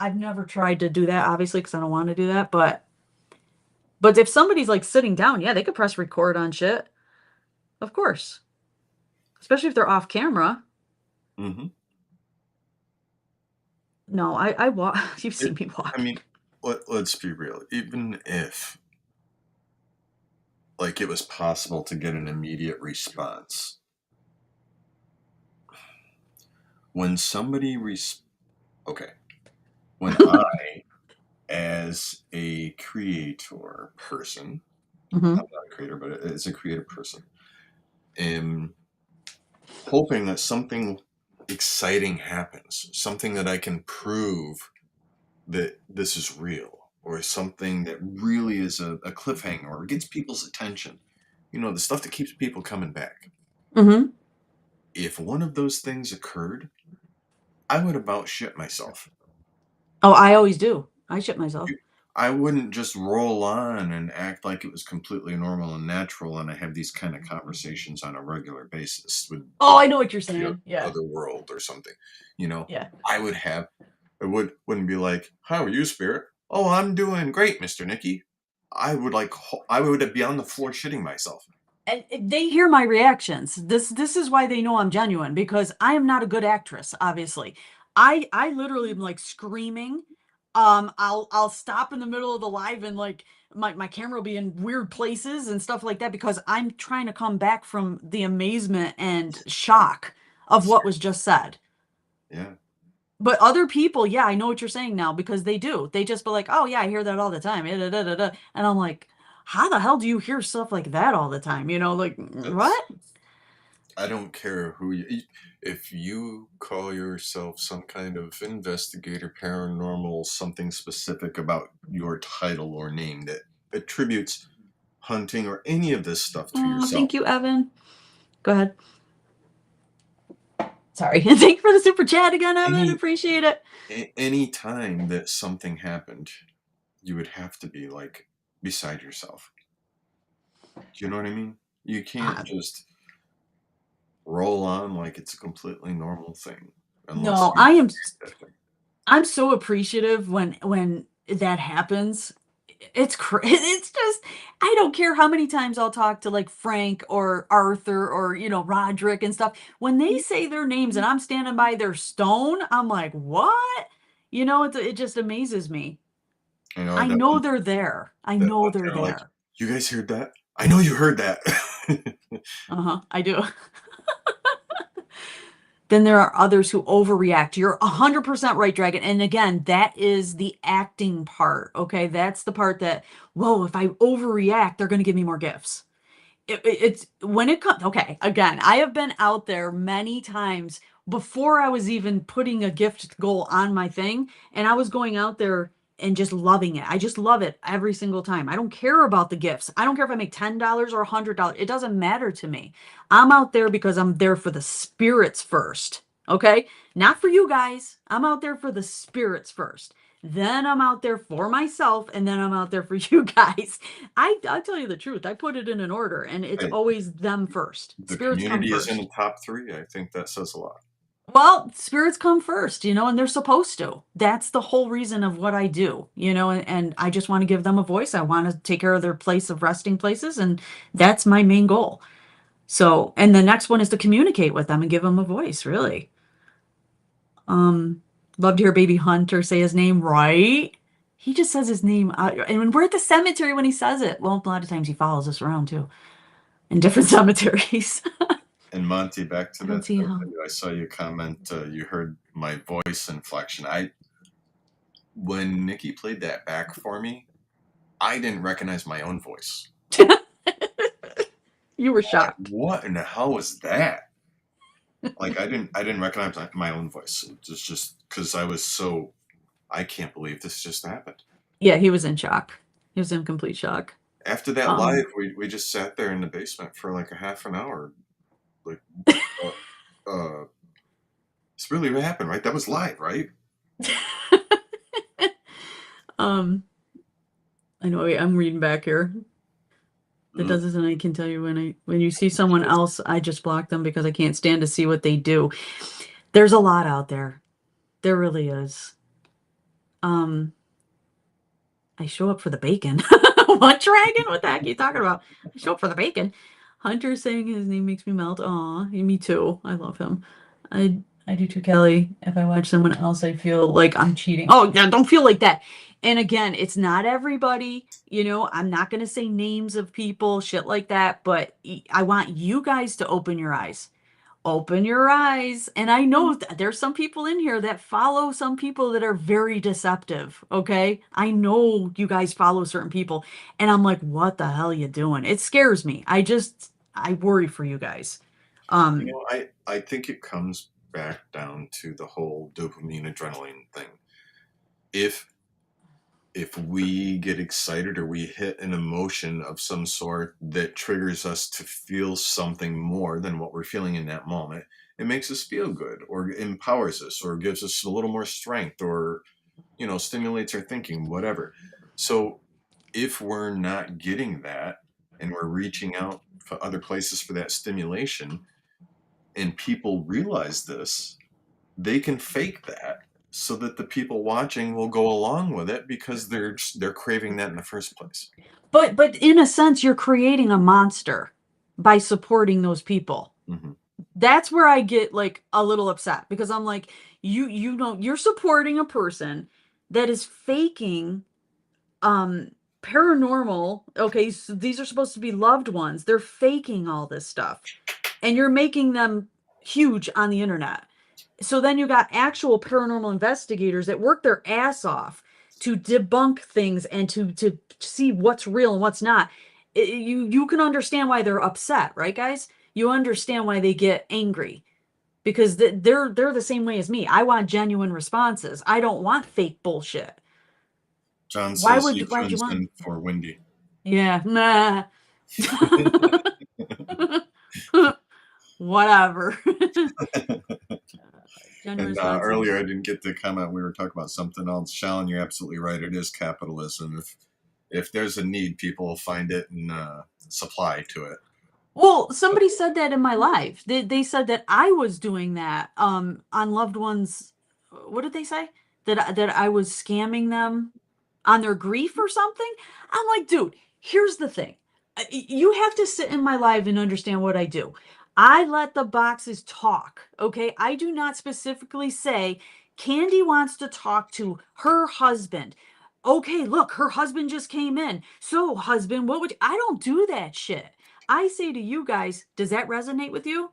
I've never tried to do that, obviously, because I don't want to do that. But if somebody's like sitting down, yeah, they could press record on shit. Of course. Especially if they're off camera. Hmm. No, I walk. You've It, seen me I walk. mean, let's be real. Even if like it was possible to get an immediate response, when somebody okay, when I, as a creator person, Hmm. I'm not a creator, but as a creative person, am hoping that something exciting happens, something that I can prove that this is real, or something that really is a cliffhanger or gets people's attention. You know, the stuff that keeps people coming back. Hmm. If one of those things occurred, I would about shit myself. Oh, I always do. I shit myself. I wouldn't just roll on and act like it was completely normal and natural, and I have these kind of conversations on a regular basis with Oh, I know what you're the saying. Yeah. other world or something. You know, Yeah. I would have, I wouldn't be like, "How are you, spirit?" "Oh, I'm doing great, Mister Nicky." I would like, I would be on the floor shitting myself. And they hear my reactions. This is why they know I'm genuine because I am not a good actress, obviously. I literally am like screaming. I'll stop in the middle of the live and like my camera will be in weird places and stuff like that because I'm trying to come back from the amazement and shock of what was just said. Yeah, But other people, yeah, I know what you're saying now because they do. They just be like, "Oh yeah, I hear that all the time." And I'm like, "How the hell do you hear stuff like that all the time?" You know, like that's. what? I don't care who you. If you call yourself some kind of investigator, paranormal, something specific about your title or name that attributes hunting or any of this stuff to Oh, yourself. thank you, Evan. Go ahead. Sorry. Thank you for the super chat again, Evan. Any Appreciate it. any time that something happened, you would have to be like beside yourself. Do you know what I mean? You can't Uh, just roll on like it's a completely normal thing unless no, you experience that thing. I'm so appreciative when that happens. It's just I don't care how many times I'll talk to like Frank or Arthur or Roderick and stuff. When they say their names and I'm standing by their stone, I'm like, "What?" It just amazes me. You know I that know one they're there. I that know one they're kind of like, there. you guys heard that? I know you heard that. Uh-huh. I do. Then there are others who overreact. You're 100% right, Dragon. And again, that is the acting part. Okay. That's the part that, whoa, if I overreact, they're going to give me more gifts. It's when it comes, okay, again, I have been out there many times before I was even putting a gift goal on my thing, and I was going out there and just loving it. I just love it every single time. I don't care about the gifts. I don't care if I make $10 or $100. It doesn't matter to me. I'm out there because I'm there for the spirits first. Okay? Not for you guys. I'm out there for the spirits first. Then I'm out there for myself, and then I'm out there for you guys. I'll tell you the truth. I put it in an order, and it's Hey, always them first. the Spirits come community is in the first. top three. I think that says a lot. Well, spirits come first, and they're supposed to. That's the whole reason of what I do, and I just want to give them a voice. I want to take care of their place of resting places, and that's my main goal. So, and the next one is to communicate with them and give them a voice, really. Um, love to hear Baby Hunter say his name right. He just says his name, and when we're at the cemetery when he says it, well, a lot of times he follows us around too in different cemeteries. And Monty, back to I don't that see stuff. how. I saw you comment. You heard my voice inflection. I When Nikki played that back for me, I didn't recognize my own voice. You were Like, shocked. what in the hell was that? Like, I didn't recognize my own voice. It's just because I was so, I can't believe this just happened. Yeah, he was in shock. He was in complete shock. After that live, Um, we just sat there in the basement for like a half an hour. Like, uh, uh, it's really what happened, right? That was live, right? um, I know. Wait, I'm reading back here. That Mm. doesn't. I can tell you when you see someone else, I just block them because I can't stand to see what they do. There's a lot out there. There really is. Um, I show up for the bacon. What dragon? What the heck are you talking about? I show up for the bacon. Hunter saying his name makes me melt. Aw, me too. I love him. I do too, Kelly. If I watch someone else, I feel like I'm cheating. Oh, yeah, don't feel like that. And again, it's not everybody. I'm not gonna say names of people, shit like that, but I want you guys to open your eyes. Open your eyes. And I know there's some people in here that follow some people that are very deceptive. Okay. I know you guys follow certain people. And I'm like, what the hell you doing? It scares me. I worry for you guys. Um, I think it comes back down to the whole dopamine adrenaline thing. If if we get excited or we hit an emotion of some sort that triggers us to feel something more than what we're feeling in that moment, it makes us feel good or empowers us or gives us a little more strength or stimulates our thinking, whatever. So if we're not getting that and we're reaching out for other places for that stimulation and people realize this, they can fake that so that the people watching will go along with it because they're craving that in the first place. But in a sense, you're creating a monster by supporting those people. Hmm. That's where I get like a little upset because I'm like, you know, you're supporting a person that is faking um paranormal. Okay, so these are supposed to be loved ones. They're faking all this stuff. And you're making them huge on the internet. So then you got actual paranormal investigators that work their ass off to debunk things and to see what's real and what's not. You can understand why they're upset, right, guys? You understand why they get angry because they're the same way as me. I want genuine responses. I don't want fake bullshit. John says he Why'd you tunes want? in for Wendy. Yeah, nah. Whatever. Genuine And responses. earlier, I didn't get to comment. We were talking about something else. Shallon, you're absolutely right. It is capitalism. If there's a need, people will find it and supply to it. Well, somebody said that in my life. They said that I was doing that on loved ones. What did they say? That I was scamming them on their grief or something? I'm like, dude, here's the thing. You have to sit in my life and understand what I do. I let the boxes talk, okay? I do not specifically say Candy wants to talk to her husband. Okay, look, her husband just came in. So, husband, what would you... I don't do that shit. I say to you guys, does that resonate with you?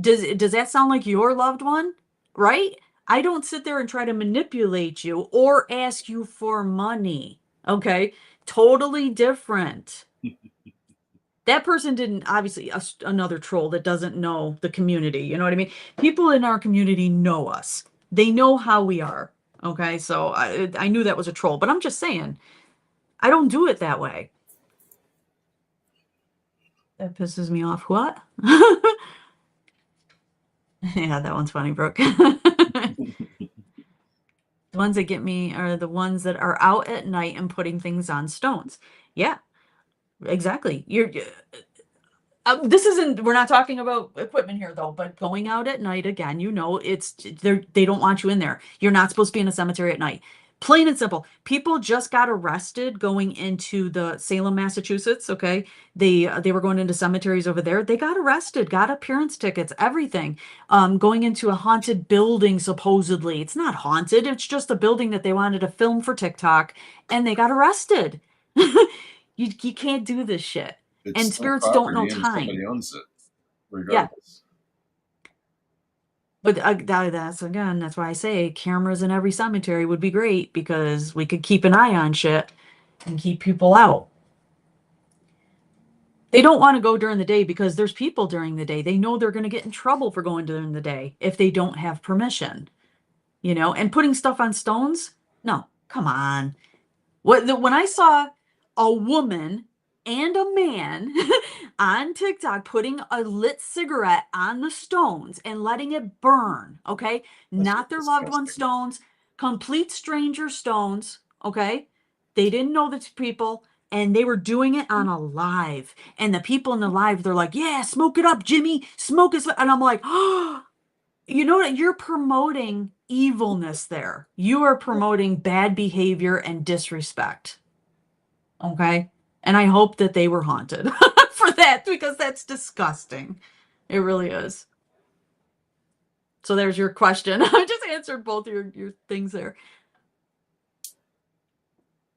Does that sound like your loved one? Right? I don't sit there and try to manipulate you or ask you for money. Okay? Totally different. That person didn't, obviously, another troll that doesn't know the community. You know what I mean? People in our community know us. They know how we are. Okay? So I knew that was a troll, but I'm just saying, I don't do it that way. That pisses me off. What? Yeah, that one's funny, Brooke. The ones that get me are the ones that are out at night and putting things on stones. Yeah, exactly. This isn't, we're not talking about equipment here though, but going out at night again, you know, they don't want you in there. You're not supposed to be in a cemetery at night. Plain and simple. People just got arrested going into the Salem, Massachusetts. Okay, they were going into cemeteries over there. They got arrested, got appearance tickets, everything. Going into a haunted building supposedly. It's not haunted. It's just a building that they wanted to film for TikTok, and they got arrested. You can't do this shit. It's And still spirits don't know property and time. somebody owns it, Yeah. regardless. But that's again, that's why I say cameras in every cemetery would be great because we could keep an eye on shit and keep people out. They don't want to go during the day because there's people during the day. They know they're going to get in trouble for going during the day if they don't have permission, you know? And putting stuff on stones? No, come on. When I saw a woman and a man on TikTok putting a lit cigarette on the stones and letting it burn, okay? That's just Not their loved one disgusting. stones, complete stranger stones, okay? They didn't know the people and they were doing it on a live. And the people in the live, they're like, yeah, smoke it up, Jimmy, smoke it. And I'm like, oh, you know what? You're promoting evilness there. You are promoting bad behavior and disrespect. Okay. And I hope that they were haunted for that because that's disgusting. It really is. So there's your question. I just answered both your things there.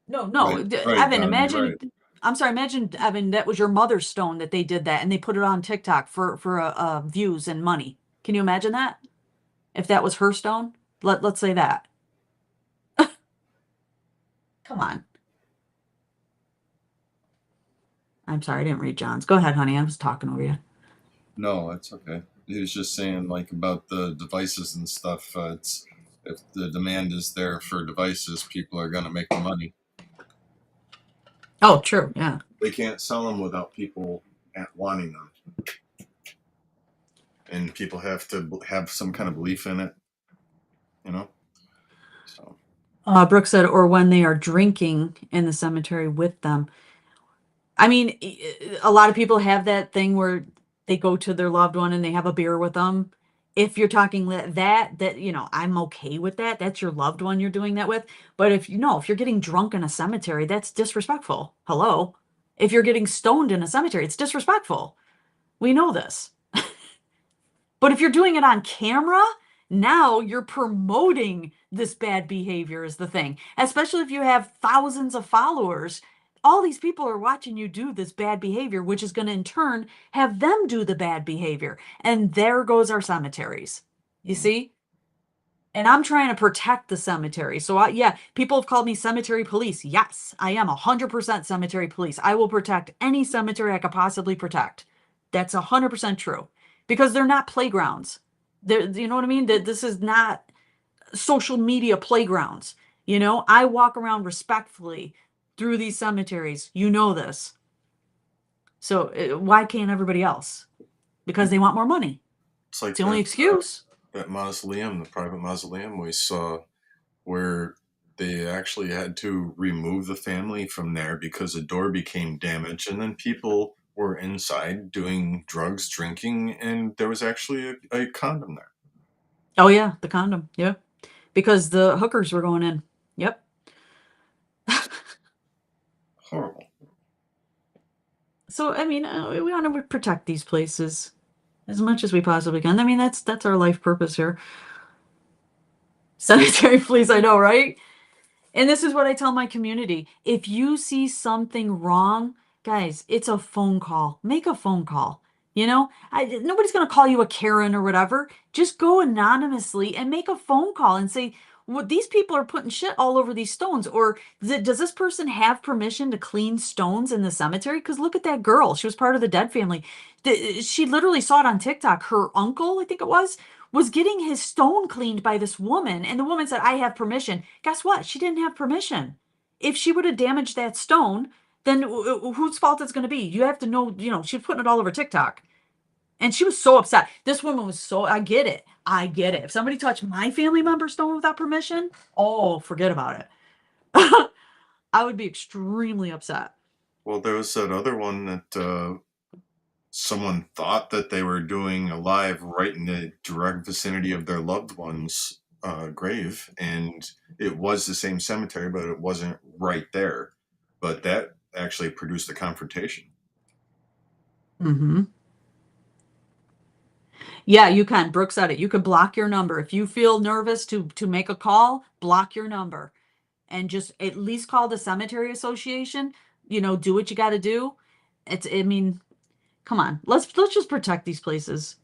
No, no, Right, Evan, John, you're imagine, right. I'm sorry, imagine, Evan, that was your mother's stone that they did that and they put it on TikTok for views and money. Can you imagine that? If that was her stone? Let's say that. Come on. I'm sorry, I didn't read John's. Go ahead, honey. I was talking over you. No, it's okay. He was just saying, like, about the devices and stuff. It's if the demand is there for devices, people are going to make the money. Oh, true. Yeah. They can't sell them without people wanting them, and people have to have some kind of belief in it, you know. So. Brooke said, or when they are drinking in the cemetery with them. I mean, a lot of people have that thing where they go to their loved one and they have a beer with them. If you're talking that, I'm okay with that. That's your loved one you're doing that with. But if you're getting drunk in a cemetery, that's disrespectful. Hello. If you're getting stoned in a cemetery, it's disrespectful. We know this. But if you're doing it on camera, now you're promoting this bad behavior is the thing. Especially if you have thousands of followers. All these people are watching you do this bad behavior, which is going to in turn have them do the bad behavior. And there goes our cemeteries. You see? And I'm trying to protect the cemetery. So, yeah, people have called me cemetery police. Yes, I am 100% cemetery police. I will protect any cemetery I could possibly protect. That's 100% true because they're not playgrounds. You know what I mean? That this is not social media playgrounds. I walk around respectfully through these cemeteries. You know this. So, why can't everybody else? Because they want more money. It's It's like the only excuse. that mausoleum, the private mausoleum we saw, where they actually had to remove the family from there because the door became damaged, and then people were inside doing drugs, drinking, and there was actually a condom there. Oh, yeah, the condom. Yeah. Because the hookers were going in. Yep. Horrible. So I mean, we want to protect these places as much as we possibly can. I mean, that's our life purpose here. Sanitary please, I know, right? And this is what I tell my community. If you see something wrong, guys, it's a phone call. Make a phone call. Nobody's going to call you a Karen or whatever. Just go anonymously and make a phone call and say, well, these people are putting shit all over these stones. Or does this person have permission to clean stones in the cemetery? Because look at that girl. She was part of the dead family. She literally saw it on TikTok. Her uncle, I think it was getting his stone cleaned by this woman. And the woman said, I have permission. Guess what? She didn't have permission. If she would have damaged that stone, then whose fault it's going to be? You have to know, she's putting it all over TikTok. And she was so upset. This woman was so, I get it. I get it. If somebody touched my family member's stone without permission, oh, forget about it. I would be extremely upset. Well, there was that other one that someone thought that they were doing a live right in the direct vicinity of their loved one's grave, and it was the same cemetery, but it wasn't right there. But that actually produced a confrontation. Hmm. Yeah, you can. Brooke said it. You could block your number. If you feel nervous to make a call, block your number and just at least call the cemetery association. Do what you got to do. I mean, come on. Let's just protect these places.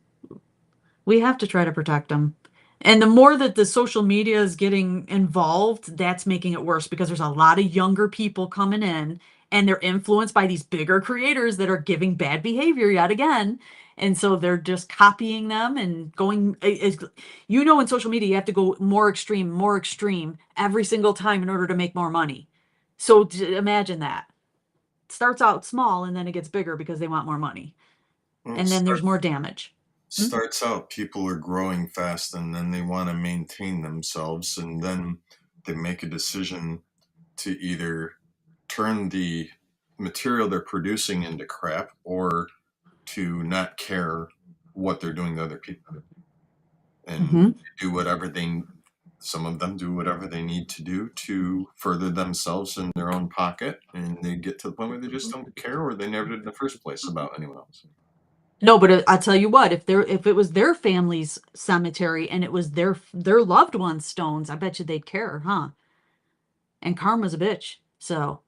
We have to try to protect them. And the more that the social media is getting involved, that's making it worse because there's a lot of younger people coming in and they're influenced by these bigger creators that are giving bad behavior yet again. And so they're just copying them and going, in social media, you have to go more extreme every single time in order to make more money. So imagine that. It starts out small and then it gets bigger because they want more money. Well, And then there's more damage. Hmm? starts out people are growing fast, and then they want to maintain themselves, and then they make a decision to either turn the material they're producing into crap or to not care what they're doing to other people and Hmm. do whatever they some of them do whatever they need to do to further themselves in their own pocket, and they get to the point where they just don't care, or they never did in the first place, about anyone else. No, but I'll tell you what, if it was their family's cemetery and it was their loved ones' stones, I bet you they'd care, huh? And karma's a bitch, so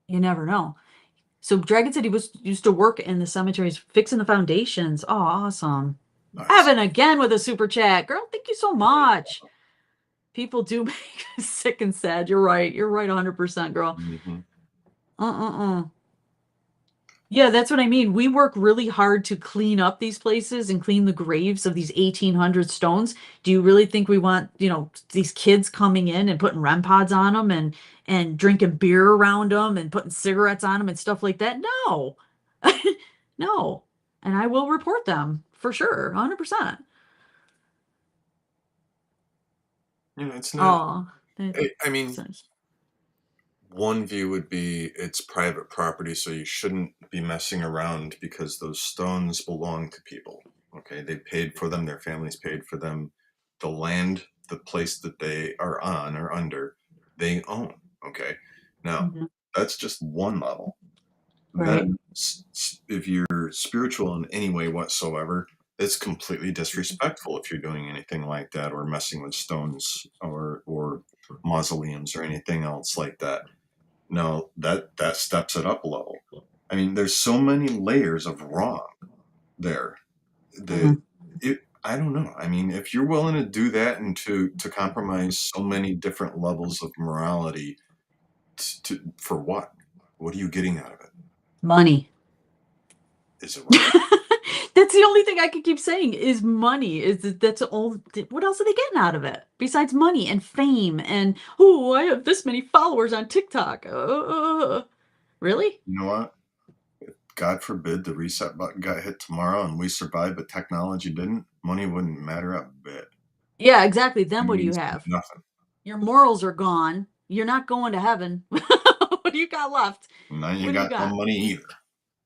you never know. So Dragon City was used to work in the cemeteries fixing the foundations. Oh, awesome. Nice. Evan again with a super chat. Girl, thank you so much. People do make us sick and sad. You're right. You're right 100%, girl. Hmm. Uh-uh-uh. Yeah, that's what I mean. We work really hard to clean up these places and clean the graves of these 1800 stones. Do you really think we want, these kids coming in and putting REM pods on them and drinking beer around them and putting cigarettes on them and stuff like that? No. No. And I will report them for sure, 100%. It's not Oh, I mean, one view would be it's private property, so you shouldn't be messing around because those stones belong to people. Okay, they paid for them, their families paid for them. The land, the place that they are on or under, they own. Okay, now Mhm. that's just one level. Right. Then, if you're spiritual in any way whatsoever, it's completely disrespectful if you're doing anything like that or messing with stones or mausoleums or anything else like that. No, that steps it up a level. I mean, there's so many layers of wrong there that Mhm. I don't know. I mean, if you're willing to do that and to compromise so many different levels of morality, for what? What are you getting out of it? Money. Is it worth it? That's the only thing I can keep saying is money. That's all. What else are they getting out of it besides money and fame and oh, I have this many followers on TikTok. Really? You know what? God forbid the reset button got hit tomorrow and we survived, but technology didn't. Money wouldn't matter a bit. Yeah, exactly. It Then what do you means have? nothing. Your morals are gone. You're not going to heaven. What do you got left? Now you What do you got no got? money either.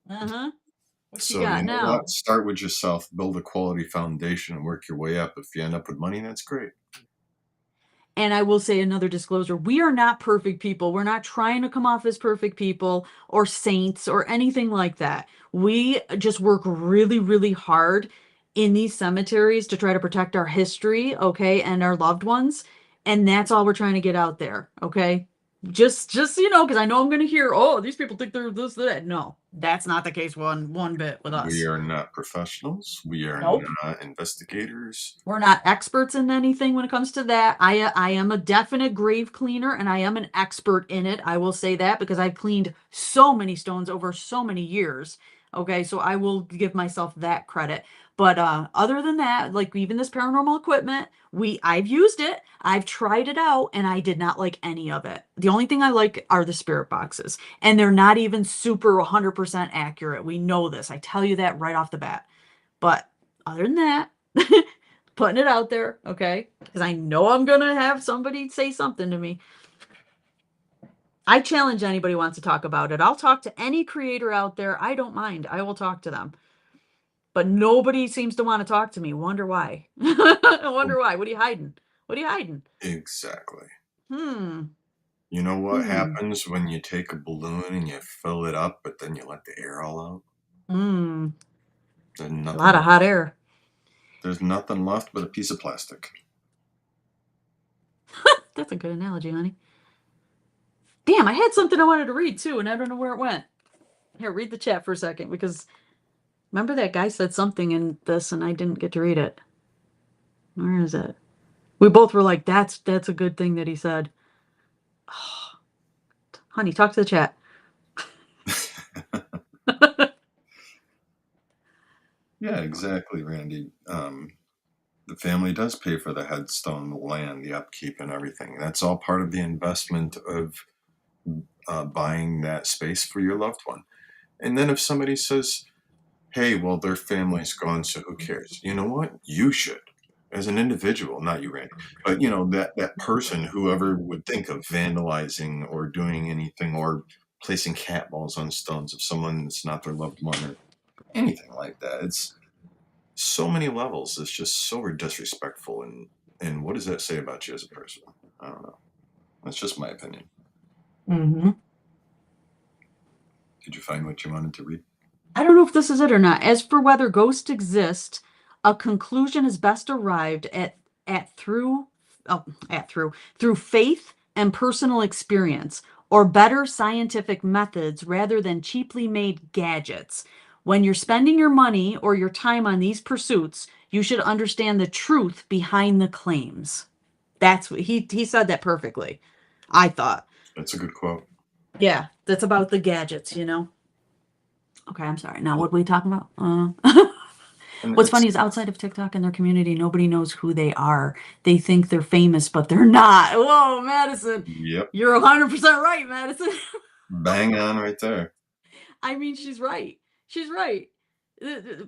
Uh-huh. What you So you got know now? what? Start with yourself, build a quality foundation, and work your way up. If you end up with money, that's great. And I will say another disclosure. We are not perfect people. We're not trying to come off as perfect people or saints or anything like that. We just work really, really hard in these cemeteries to try to protect our history, okay, and our loved ones. And that's all we're trying to get out there, okay? Just because I know I'm going to hear, oh, these people think they're this, that. No, that's not the case one bit with We us. are not professionals. We are Nope. not investigators. We're not experts in anything when it comes to that. I am a definite grave cleaner and I am an expert in it. I will say that because I've cleaned so many stones over so many years. Okay, so I will give myself that credit. But other than that, like even this paranormal equipment, I've used it, I've tried it out, and I did not like any of it. The only thing I like are the spirit boxes, and they're not even super 100% accurate. We know this. I tell you that right off the bat. But other than that, putting it out there, okay? Because I know I'm gonna have somebody say something to me. I challenge anybody who wants to talk about it. I'll talk to any creator out there. I don't mind. I will talk to them. But nobody seems to want to talk to me. Wonder why? I wonder why. What are you hiding? What are you hiding? Exactly. Hmm. You know what Hmm. happens when you take a balloon and you fill it up, but then you let the air all out? Hmm. There's A lot nothing. of hot air. There's nothing left but a piece of plastic. That's a good analogy, honey. Damn, I had something I wanted to read too, and I don't know where it went. Here, read the chat for a second because remember that guy said something in this and I didn't get to read it. Where is it? We both were like, that's a good thing that he said. Honey, talk to the chat. Yeah, exactly, Randy. The family does pay for the headstone, the land, the upkeep, and everything. That's all part of the investment of buying that space for your loved one. And then if somebody says, hey, well, their family's gone, so who cares? You know what? You should. As an individual, not you, Randy, but that person, whoever would think of vandalizing or doing anything or placing cat balls on stones of someone that's not their loved one or anything like that. It's so many levels. It's just so disrespectful. And what does that say about you as a person? I don't know. That's just my opinion. Hmm. Did you find what you wanted to read? I don't know if this is it or not. As for whether ghosts exist, a conclusion is best arrived at through oh, at through faith and personal experience, or better scientific methods rather than cheaply made gadgets. When you're spending your money or your time on these pursuits, you should understand the truth behind the claims. That's what he said that perfectly. I thought. That's a good quote. Yeah, that's about the gadgets. Okay, I'm sorry. Now, what were we talking about? And What's it's funny is outside of TikTok and their community, nobody knows who they are. They think they're famous, but they're not. Whoa, Madison. Yep, You're 100% right, Madison. bang on right there. I mean, she's right. She's right.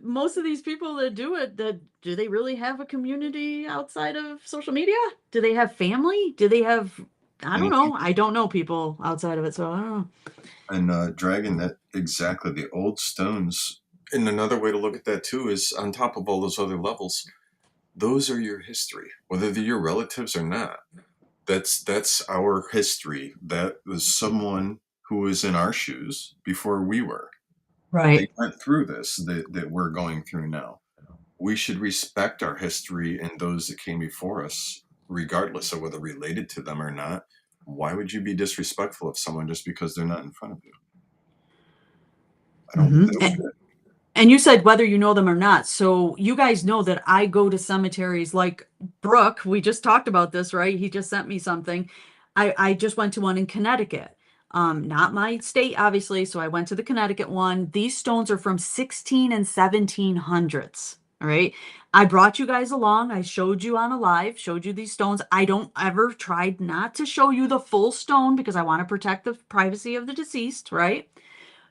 Most of these people that do it, do they really have a community outside of social media? Do they have family? Do they have I don't And know. I don't know people outside of it, so I don't know. Dragon, that exactly the old stones. And another way to look at that too is on top of all those other levels, those are your history, whether they're your relatives or not. That's our history. That was someone who was in our shoes before we were. They Right. went through this that we're going through now. We should respect our history and those that came before us, regardless of whether related to them or not. Why would you be disrespectful of someone just because they're not in front of you? I don't get it. And you said whether you know them or not. So you guys know that I go to cemeteries like Brooke. We just talked about this, right? He just sent me something. I just went to one in Connecticut. Not my state, obviously. So I went to the Connecticut one. These stones are from 16 and 1700s. All right. I brought you guys along. I showed you on a live, showed you these stones. I don't ever tried not to show you the full stone because I want to protect the privacy of the deceased, right?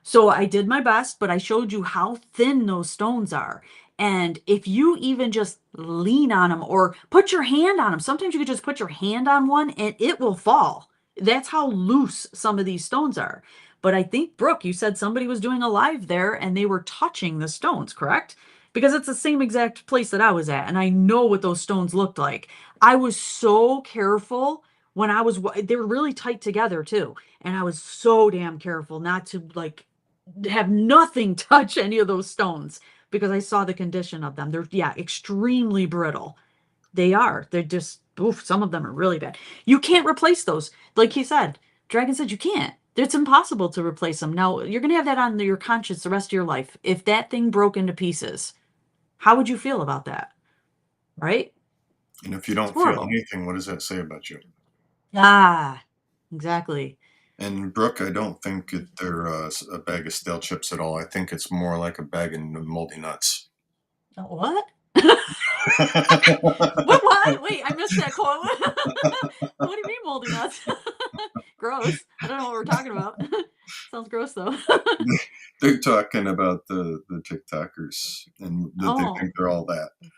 So I did my best, but I showed you how thin those stones are. And if you even just lean on them or put your hand on them, sometimes you could just put your hand on one and it will fall. That's how loose some of these stones are. But I think, Brooke, you said somebody was doing a live there and they were touching the stones, correct? Because it's the same exact place that I was at. And I know what those stones looked like. I was so careful when they were really tight together too. And I was so damn careful not to like have nothing touch any of those stones because I saw the condition of them. They're, yeah, extremely brittle. They are. They're just, oof, some of them are really bad. You can't replace those. Like he said, Dragon said you can't. It's impossible to replace them. Now, you're going to have that on your conscience the rest of your life. If that thing broke into pieces, how would you feel about that? Right? And if you It's don't feel horrible. anything, what does that say about you? Ah, exactly. And Brooke, I don't think they're a bag of stale chips at all. I think it's more like a bag of moldy nuts. What? What? Wait, I missed that quote. What do you mean moldy nuts? Gross. I don't know what we're talking about. Sounds gross though. They're talking about the TikTokers and that they Oh. think they're all that. They,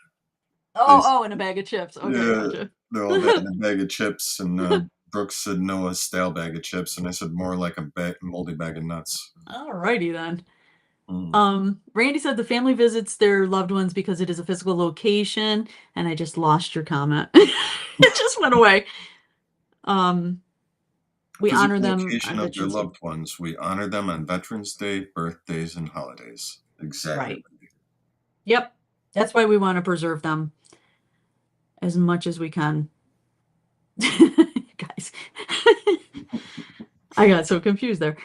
Oh, in a bag of chips. Okay, yeah, gotcha. they're all that in a bag of chips. And Brooke said, no, a stale bag of chips. And I said, more like a moldy bag of nuts. Alrighty then. Mm. Randy said the family visits their loved ones because it is a physical location, and I just lost your comment. It just went away. Um, we honor Physical them location on of their Veterans Day. loved ones. We honor them on Veterans Day, birthdays, and holidays. Exactly. Right. Yep. That's why we want to preserve them as much as we can. Guys, I got so confused there.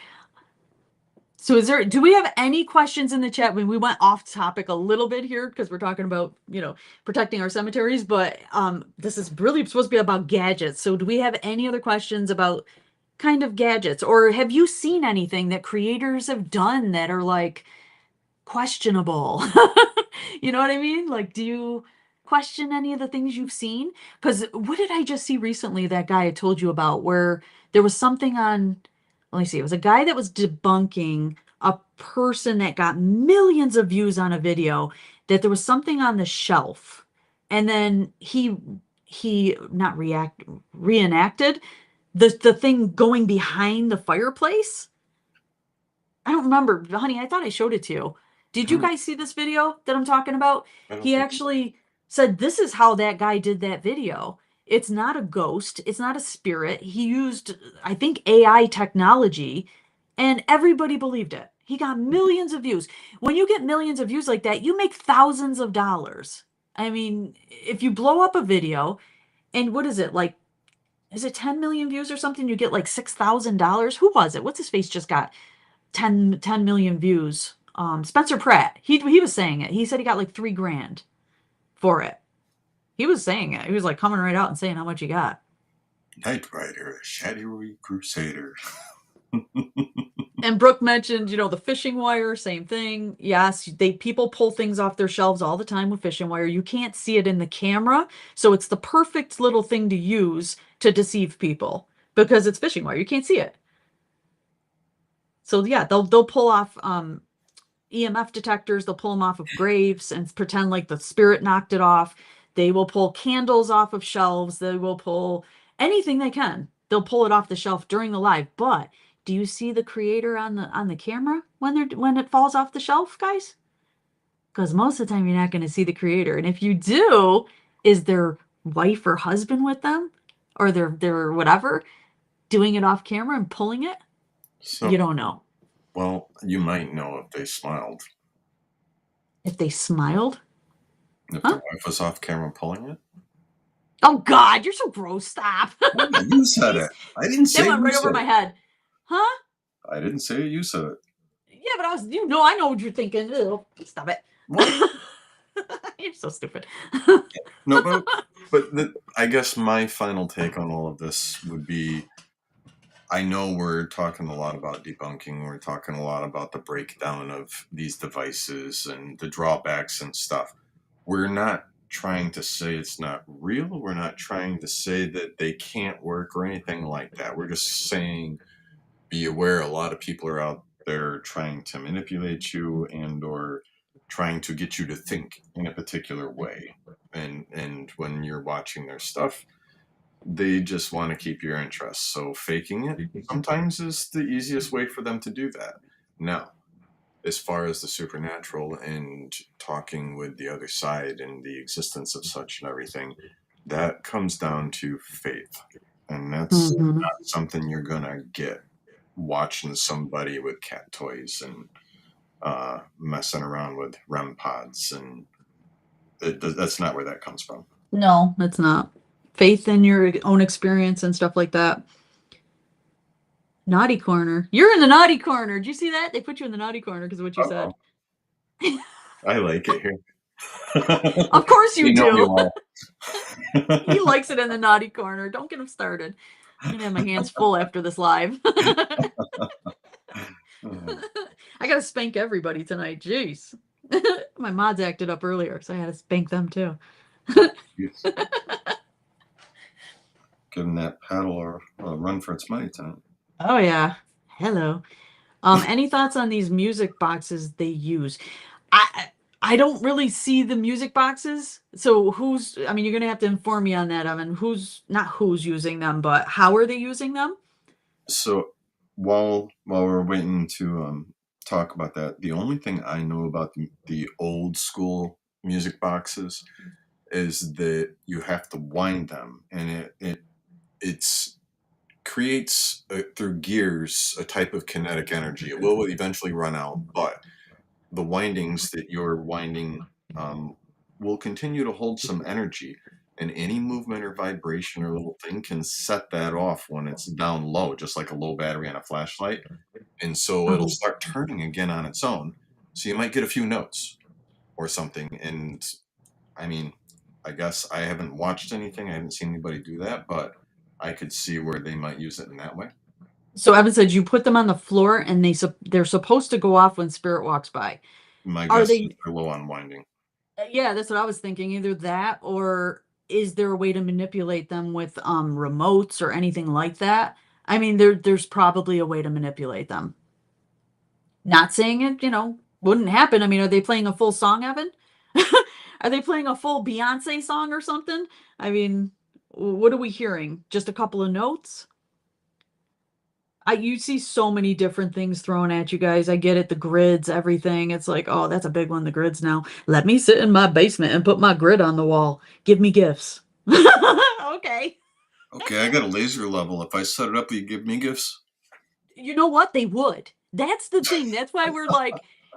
So do we have any questions in the chat? When we went off topic a little bit here because we're talking about, protecting our cemeteries, but this is really supposed to be about gadgets. So do we have any other questions about kind of gadgets, or have you seen anything that creators have done that are like questionable? You know what I mean? Like, do you question any of the things you've seen? Because what did I just see recently that guy I told you about where there was something on, let me see, it was a guy that was debunking a person that got millions of views on a video that there was something on the shelf. And then he not reenacted the thing going behind the fireplace. I don't remember, honey. I thought I showed it to you. Did you guys see this video that I'm talking about? I don't He think so. actually said this is how that guy did that video. It's not a ghost, it's not a spirit. He used, I think, AI technology, and everybody believed it. He got millions of views. When you get millions of views like that, you make thousands of dollars. I mean, if you blow up a video, and what is it like? Is it 10 million views or something? You get like $6,000. Who was it? What's his face just got 10 million views. Spencer Pratt, he was saying it. He said he got like 3 grand for it. He was saying it. He was like coming right out and saying how much he got. Knight Rider, Shadowy Crusader. And Brooke mentioned, the fishing wire, same thing. Yes, people pull things off their shelves all the time with fishing wire. You can't see it in the camera, so it's the perfect little thing to use to deceive people because it's fishing wire. You can't see it. So yeah, they'll pull off EMF detectors. They'll pull them off of graves and pretend like the spirit knocked it off. They will pull candles off of shelves. They will pull anything they can. They'll pull it off the shelf during the live, but do you see the creator on the camera when it falls off the shelf, guys? Because most of the time you're not going to see the creator. And if you do, is their wife or husband with them or their whatever doing it off camera and pulling it? You So, don't know. well, you might know if they smiled. If they smiled, If their huh? wife was off camera pulling it? Oh God, you're so gross. Stop. Yeah, you said Jeez, it. I didn't that say went you right over said my it. head. Huh? I didn't say it. You said it. Yeah, but I know what you're thinking. Ew, stop it. What? You're so stupid. No, I guess my final take on all of this would be I know we're talking a lot about debunking. We're talking a lot about the breakdown of these devices and the drawbacks and stuff. We're not trying to say it's not real. We're not trying to say that they can't work or anything like that. We're just saying be aware a lot of people are out there trying to manipulate you and or trying to get you to think in a particular way. And when you're watching their stuff, they just want to keep your interest. So faking it sometimes is the easiest way for them to do that. Now, as far as the supernatural and talking with the other side and the existence of such and everything, that comes down to faith. And that's Hmm. not something you're going to get watching somebody with cat toys and messing around with REM pods. And that's not where that comes from. No, it's not. Faith in your own experience and stuff like that. Naughty corner. You're in the naughty corner. Did you see that? They put you in the naughty corner because of what you said. Uh-oh. I like it here. Of course They you know me do. well. He likes it in the naughty corner. Don't get him started. I'm gonna have my hands full after this live. I gotta spank everybody tonight. Jeez. My mods acted up earlier, so I had to spank them too. Yes. Giving that paddle a run for its money tonight. Oh yeah. Hello. Any thoughts on these music boxes they use? I I don't really see the music boxes. So I mean, you're gonna have to inform me on that, Evan. Not who's using them, but how are they using them? So while we're waiting to talk about that, the only thing I know about the old school music boxes is that you have to wind them, and it's creates through gears a type of kinetic energy. It will eventually run out, but the windings that you're winding um, will continue to hold some energy. And any movement or vibration or little thing can set that off when it's down low, just like a low battery on a flashlight. And so it'll Oh. start turning again on its own. So you might get a few notes or something. And I mean, I guess I haven't watched anything, I haven't seen anybody do that, but I could see where they might use it in that way. So Evan said you put them on the floor and they're supposed to go off when spirit walks by. My Are guess is they? they're low on winding. Yeah, that's what I was thinking. Either that or is there a way to manipulate them with remotes or anything like that? I mean, there's probably a way to manipulate them. Not saying it, wouldn't happen. I mean, are they playing a full song, Evan? Are they playing a full Beyonce song or something? I mean, what are we hearing? Just a couple of notes? You see so many different things thrown at you guys. I get it, the grids, everything. It's like, oh, that's a big one, the grids now. Let me sit in my basement and put my grid on the wall. Give me gifts. Okay. Okay, I got a laser level. If I set it up, will you give me gifts? You know what? They would. That's the thing. That's why we're like,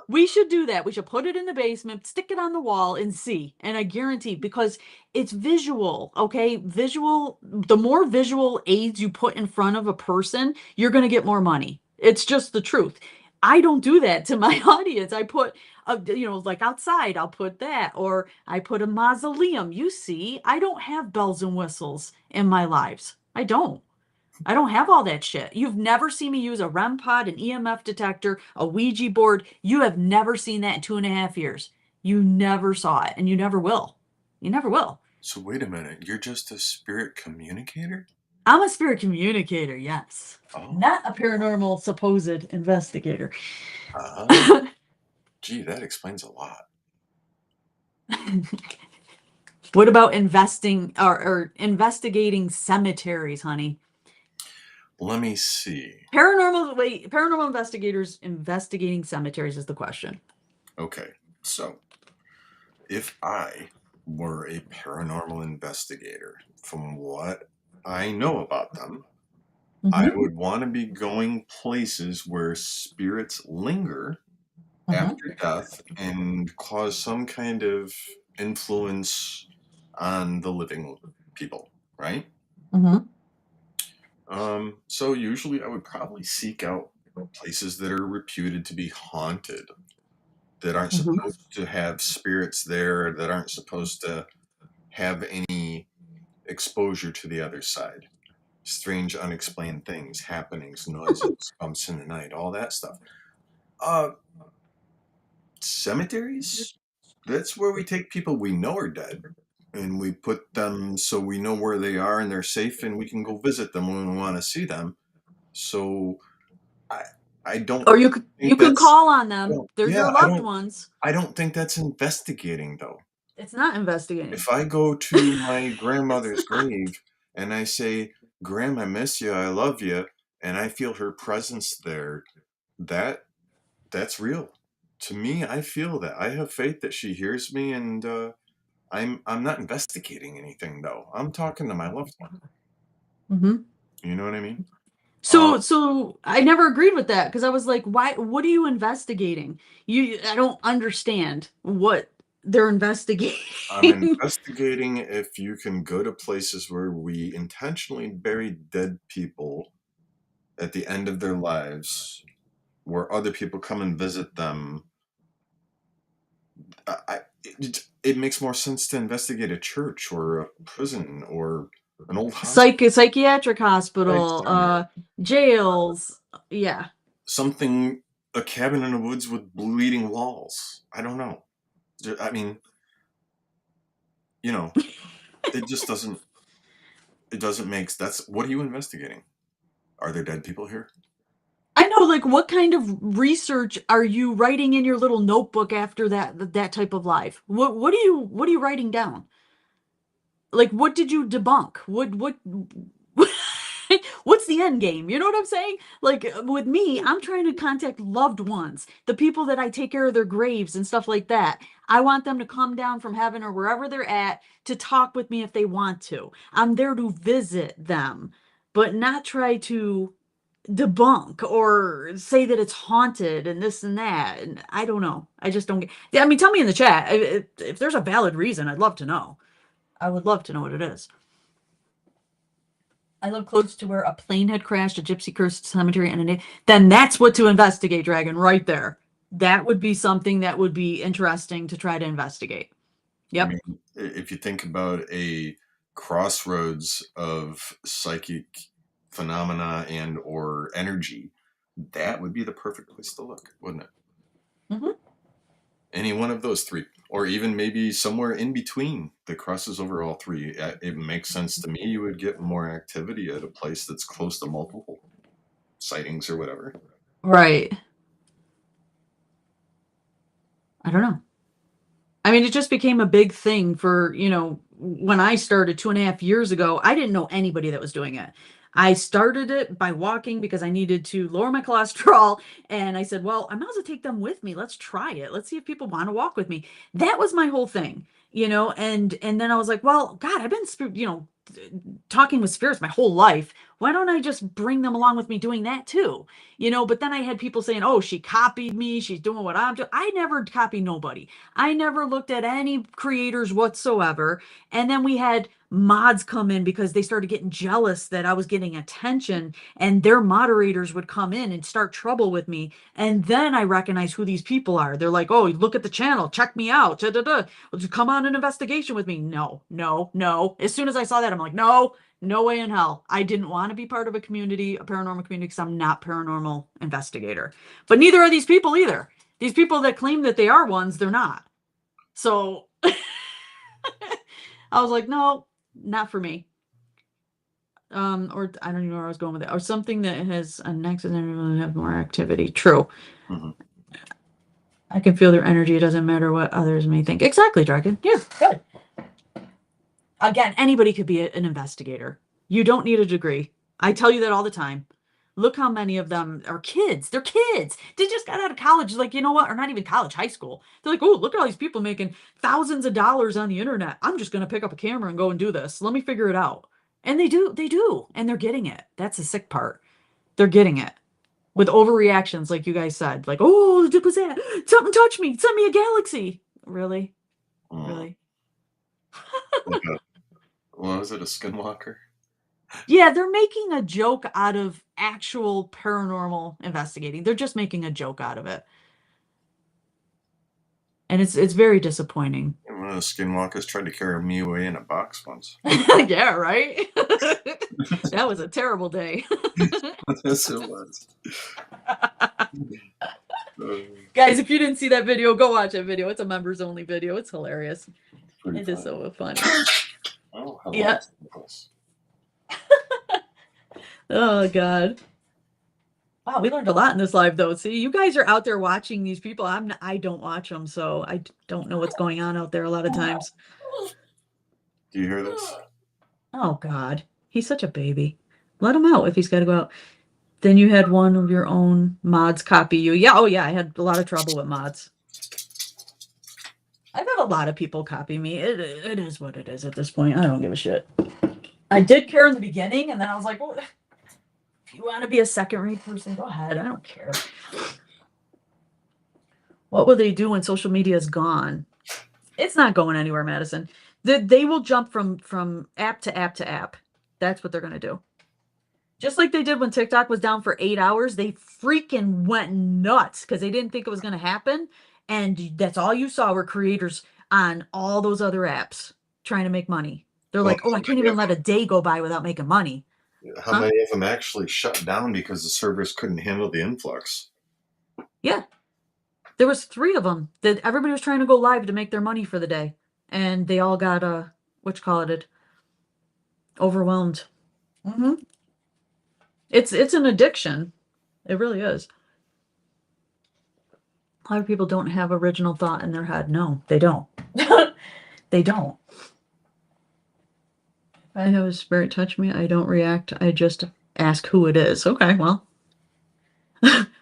we should do that. We should put it in the basement, stick it on the wall, and see. And I guarantee, because it's visual, okay? The more visual aids you put in front of a person, you're going to get more money. It's just the truth. I don't do that to my audience. I put, like outside, I'll put that, or I put a mausoleum. You see, I don't have bells and whistles in my lives. I don't. I don't have all that shit. You've never seen me use a REM pod, an EMF detector, a Ouija board. You have never seen that in 2.5 years. You never saw it, and you never will. You never will. So wait a minute, you're just a spirit communicator? I'm a spirit communicator, yes. Oh, Not a paranormal supposed investigator. uh, gee, that explains a lot. What about investing or investigating cemeteries, honey? Let me see. Paranormal investigators investigating cemeteries is the question. Okay, so if I were a paranormal investigator, from what I know about them, I Mm-hmm. would want to be going places where spirits linger after Mm-hmm. death and cause some kind of influence on the living people, right? Mm-hmm. So usually I would probably seek out places that are reputed to be haunted, that aren't Mm-hmm. supposed to have spirits there, that aren't supposed to have any exposure to the other side. Strange, unexplained things, happenings, noises, bumps in the night, all that stuff. Uh, Cemeteries? That's where we take people we know are dead and we put them so we know where they are and they're safe and we can go visit them when we want to see them. So I I don't Or you think could that's call on I them. don't They're yeah, your loved ones. I don't think that's investigating though. It's not investigating. If I go to my grandmother's grave and I say, "Grandma, I miss you, I love you," and I feel her presence there, that that's real. To me, I feel that. I have faith that she hears me, and I'm not investigating anything though. I'm talking to my loved one. Mm-hmm. You know what I mean? Um, So I never agreed with that because I was like, why, what are you investigating? I don't understand what they're I'm investigating. investigating if you can go to places where we intentionally bury dead people at the end of their lives, where other people come and visit them. It makes more sense to investigate a church or a prison or an old hospital, Psychiatric right hospital, center, jails. Yeah. something, a cabin in the woods with bleeding walls. I don't know. I mean, you know, it just doesn't. It doesn't make. That's what are you investigating? Are there dead people here? I know, like, what kind of research are you writing in your little notebook after that type of life? What are you writing down? Like, what did you debunk? What's the end game? You know what I'm saying? Like with me, I'm trying to contact loved ones, the people that I take care of their graves and stuff like that. I want them to come down from heaven or wherever they're at to talk with me if they want to. I'm there to visit them, but not try to debunk or say that it's haunted and this and that. And I don't know. I just don't get. Yeah, I mean, tell me in the chat if there's a valid reason. I'd love to know. I would love to know what it is. I live close to where a plane had crashed, a gypsy cursed cemetery, and then that's what to investigate, Dragon, right there. That would be something that would be interesting to try to investigate. I Yep. mean, if you think about a crossroads of psychic phenomena and or energy, that would be the perfect place to look, wouldn't it? Hmm. Any one of those three, or even maybe somewhere in between that crosses over all three. It makes sense to me. You would get more activity at a place that's close to multiple sightings or whatever. Right. I don't know. I mean, it just became a big thing for, when I started 2.5 years ago, I didn't know anybody that was doing it. I started it by walking because I needed to lower my cholesterol. And I said, well, I might as well take them with me. Let's try it. Let's see if people want to walk with me. That was my whole thing, and then I was like, well, God, I've been, talking with spirits my whole life. Why don't I just bring them along with me doing that too? But then I had people saying, oh, she copied me. She's doing what I'm doing. I never copied nobody. I never looked at any creators whatsoever. And then we had mods come in because they started getting jealous that I was getting attention, and their moderators would come in and start trouble with me. And then I recognize who these people are. They're like, oh, look at the channel, check me out. Da, da, da. Come on an investigation with me. No, no, no. As soon as I saw that, I'm like, no, no way in hell. I didn't want to be part of a community, a paranormal community, because I'm not paranormal investigator. But neither are these people either. These people that claim that they are ones, they're not. So I was like, no, not for me. Or I don't even know where I was going with it. Or something that has a nexus and really have more activity. True. Hmm. I can feel their energy. It doesn't matter what others may think. Exactly, Dragon. Yeah, good. Again, anybody could be an investigator. You don't need a degree. I tell you that all the time. Look how many of them are kids. They're kids. They just got out of college. Like, you know what? Or not even college, high school. They're like, oh, look at all these people making thousands of dollars on the internet. I'm just going to pick up a camera and go and do this. Let me figure it out. And they do. They do. And they're getting it. That's the sick part. They're getting it with overreactions, like you guys said. Like, oh, what was that? Something touched me. Send me a galaxy. Really? Mm, Really? like a, what was it, a skinwalker? Yeah, they're making a joke out of actual paranormal investigating. They're just making a joke out of it. And it's very disappointing. One of the skinwalkers tried to carry me away in a box once. Yeah, right? That was a terrible day. Yes, it was. Guys, if you didn't see that video, go watch that video. It's a members only video. It's hilarious. Pretty It is funny. so funny. Oh, hello. Yeah. Oh God. Wow, we learned a lot in this live though. See, you guys are out there watching these people. I don't watch them, so don't know what's going on out there a lot of times. Do you hear this? Oh God. He's such a baby. Let him out if he's got to go out. Then you had one of your own mods copy you. Yeah, oh yeah, I had a lot of trouble with mods. I've had a lot of people copy me. It is what it is at this point. I don't give a shit. I did care in the beginning, and then I was like, well, if you want to be a second rate person, go ahead. I don't care. What will they do when social media is gone? It's not going anywhere, Madison. They will jump from app to app to app. That's what they're gonna do. Just like they did when TikTok was down for 8 hours, they freaking went nuts because they didn't think it was gonna happen. And that's all you saw were creators on all those other apps trying to make money. They're Well, like, oh, I can't even let a day go by without making money. how Huh? many of them actually shut down because the servers couldn't handle the influx? Yeah. There was three of them that everybody was trying to go live to make their money for the day. And they all got what you call it, overwhelmed. Hmm. It's an addiction. It really is. A lot of people don't have original thought in their head. No, they don't. They don't. If I have a spirit touch me, I don't react. I just ask who it is. Okay, well.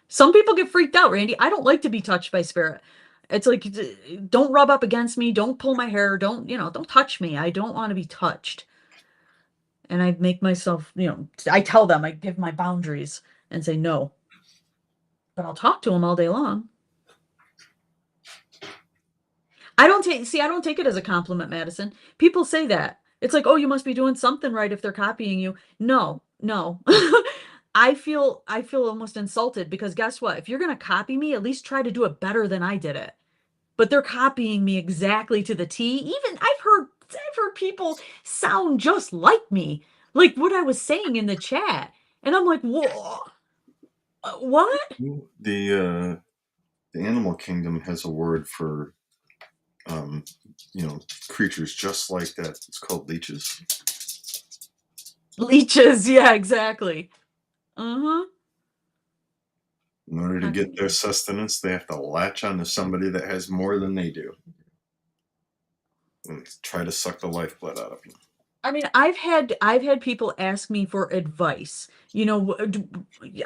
Some people get freaked out, Randy. I don't like to be touched by spirit. It's like, don't rub up against me. Don't pull my hair. Don't touch me. I don't want to be touched. And I make myself, I tell them, I give my boundaries and say no. But I'll talk to them all day long. I don't take it as a compliment, Madison. People say that. It's like, oh, you must be doing something right if they're copying you. No, no. I feel almost insulted because guess what? If you're gonna copy me, at least try to do it better than I did it. But they're copying me exactly to the T. Even I've heard people sound just like me, like what I was saying in the chat. And I'm like, whoa, what? The the animal kingdom has a word for um, creatures just like that. It's called leeches. Leeches, yeah, exactly. Uh-huh. In order to get their sustenance, they have to latch onto somebody that has more than they do and try to suck the lifeblood out of you. I mean, I've had people ask me for advice.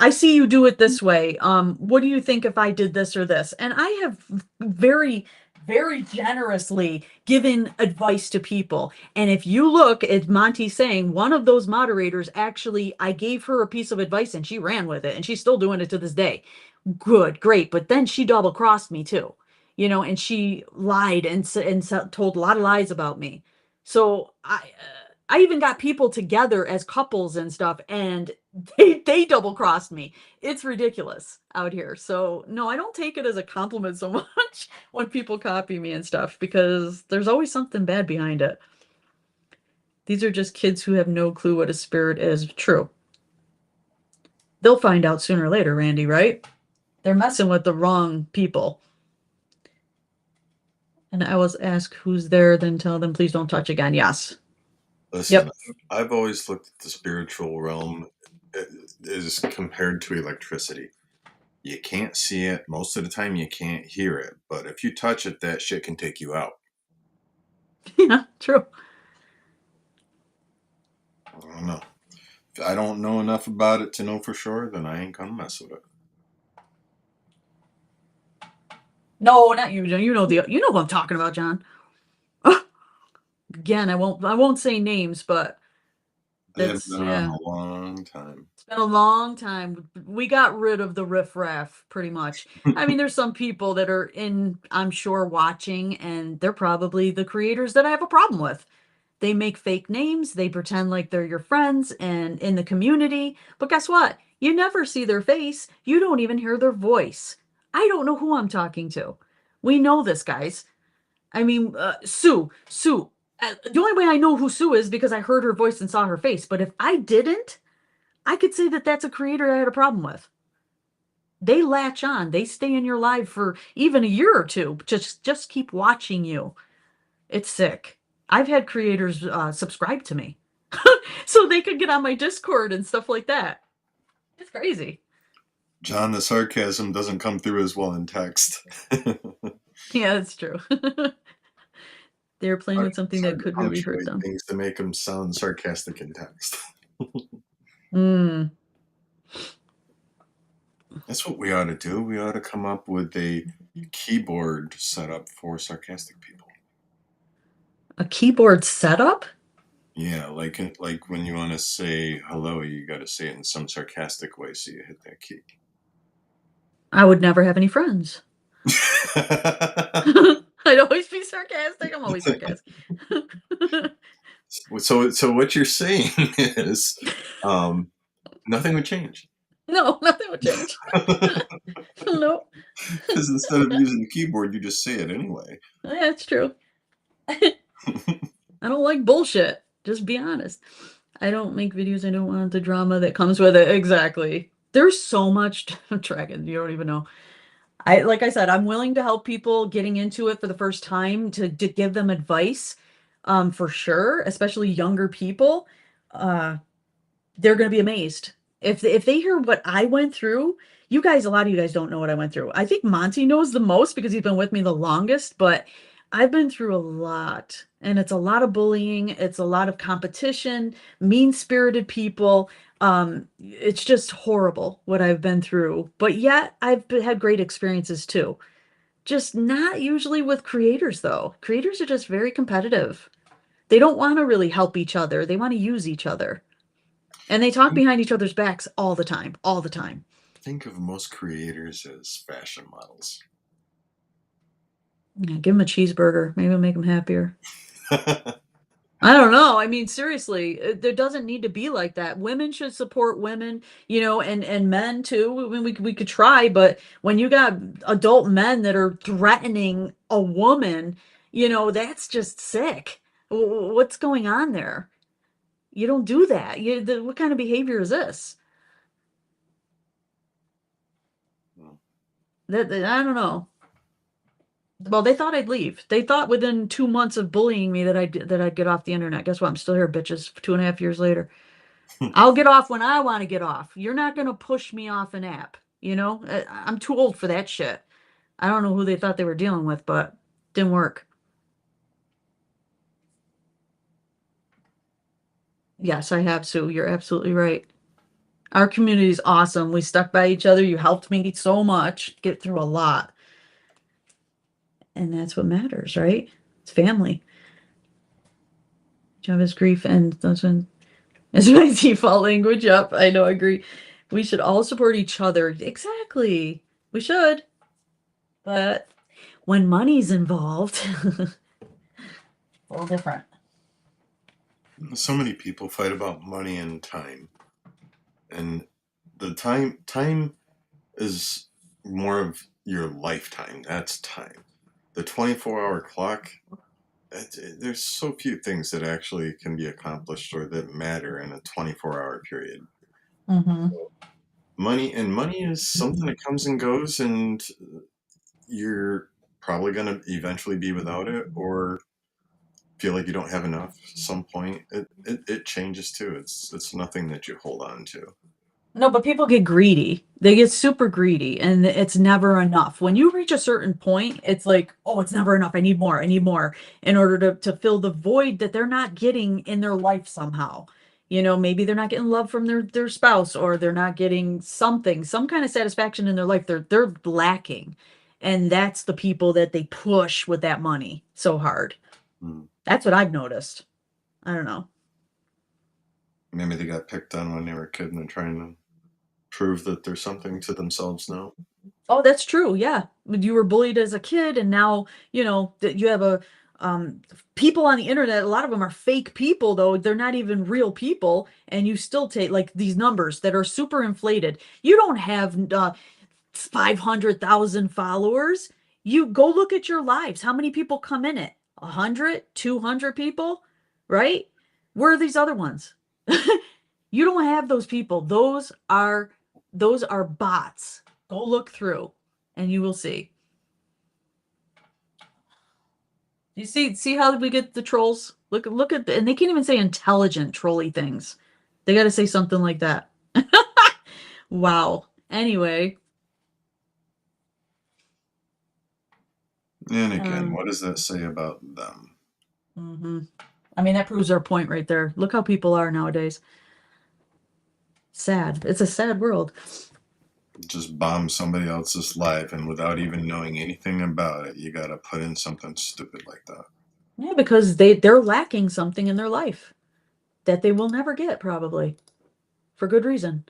I see you do it this way. What do you think if I did this or this? And I have very, very generously given advice to people. And if you look at Monty saying, one of those moderators actually, I gave her a piece of advice and she ran with it, and she's still doing it to this day. Good, great. But then she double crossed me too, and she lied and told a lot of lies about me. So I even got people together as couples and stuff, and they double crossed me. It's ridiculous out here. So no, I don't take it as a compliment so much when people copy me and stuff because there's always something bad behind it. These are just kids who have no clue what a spirit is. True. They'll find out sooner or later, Randy, right? They're messing with the wrong people. And I was asked who's there, then tell them please don't touch again. Yes. Listen, Yep. I've always looked at the spiritual realm as compared to electricity. You can't see it. Most of the time, you can't hear it. But if you touch it, that shit can take you out. Yeah, true. I don't know. I don't know enough about it to know for sure, then I ain't gonna mess with it. No, not you. You know who I'm talking about, John. Again, I won't say names, but They haven't that's been around yeah. a long time. It's been a long time. We got rid of the riffraff pretty much. I mean, there's some people that are in, I'm sure, watching, and they're probably the creators that I have a problem with. They make fake names, they pretend like they're your friends and in the community. But guess what? You never see their face. You don't even hear their voice. I don't know who I'm talking to. We know this, guys. I mean, Sue. The only way I know who Sue is because I heard her voice and saw her face. But if I didn't, I could say that that's a creator I had a problem with. They latch on. They stay in your life for even a year or two. Just keep watching you. It's sick. I've had creators subscribe to me so they could get on my Discord and stuff like that. It's crazy. John, the sarcasm doesn't come through as well in text. Yeah, that's true. They're playing with It's something that hard to could really hurt punctuate them. things to make them sound sarcastic in text. Mm. That's what we ought to do. We ought to come up with a keyboard setup for sarcastic people. A keyboard setup? Yeah, like when you want to say hello, you got to say it in some sarcastic way, so you hit that key. I would never have any friends. I'd always be sarcastic. I'm always sarcastic. So what you're saying is, um, nothing would change. No, nothing would change. Nope. Because instead of using the keyboard, you just say it anyway. Yeah, it's true. I don't like bullshit. Just be honest. I don't make videos. I don't want the drama that comes with it. Exactly. There's so much dragon. You don't even know. Like I said, I'm willing to help people getting into it for the first time to give them advice, for sure, especially younger people. Uh, they're going to be amazed if they hear what I went through. You guys, a lot of you guys don't know what I went through. I think Monty knows the most because he's been with me the longest, but I've been through a lot, and it's a lot of bullying, it's a lot of competition, mean-spirited people. It's just horrible what I've been through, but yet had great experiences too. Just not usually with creators though. Creators are just very competitive. They don't want to really help each other. They want to use each other. And they talk behind each other's backs all the time, all the time. Think of most creators as fashion models. Yeah, give them a cheeseburger. Maybe it'll make them happier. I don't know. I mean, seriously, there doesn't need to be like that. Women should support women, and men too. I mean, we could try, but when you got adult men that are threatening a woman, that's just sick. What's going on there? You don't do that. What kind of behavior is this? I don't know. Well, they thought I'd leave. They thought within 2 months of bullying me that I'd get off the internet. Guess what? I'm still here, bitches. 2.5 years later, I'll get off when I want to get off. You're not gonna push me off an app. I'm too old for that shit. I don't know who they thought they were dealing with, but didn't work. Yes, I have, Sue. You're absolutely right. Our community is awesome. We stuck by each other. You helped me so much, get through a lot, and that's what matters, right? It's family. Job is grief, and doesn't. It's my default language. Yep, I know, I agree. We should all support each other. Exactly. We should. But when money's involved, a little different. So many people fight about money and time, and the time is more of your lifetime. That's time. The 24-hour clock. There's so few things that actually can be accomplished or that matter in a 24-hour period. Mm-hmm. Money is something that comes and goes, and you're probably going to eventually be without it or feel like you don't have enough at some point. It changes too. It's nothing that you hold on to. No, but people get greedy. They get super greedy, and it's never enough. When you reach a certain point, it's like, oh, it's never enough. I need more. I need more in order to fill the void that they're not getting in their life somehow. Maybe they're not getting love from their spouse, or they're not getting something, some kind of satisfaction in their life. They're lacking. And that's the people that they push with that money so hard. Mm. That's what I've noticed. I don't know. Maybe they got picked on when they were a kid and they're trying to prove that there's something to themselves now. Oh, that's true. Yeah. You were bullied as a kid, and now, that you have um people on the internet, a lot of them are fake people, though. They're not even real people, and you still take like these numbers that are super inflated. You don't have 500,000 followers. You go look at your lives. How many people come in it? 100, 200 people, right? Where are these other ones? You don't have those people. Those are bots. Go look through and you will see. You see how we get the trolls? Look at and they can't even say intelligent trolly things. They got to say something like that. Wow. Anyway, And again, um what does that say about them? mhm. I mean, that proves our point right there. Look how people are nowadays. Sad. It's a sad world. Just bomb somebody else's life, and without even knowing anything about it, you gotta put in something stupid like that. Yeah, because they're lacking something in their life that they will never get, probably, for good reason.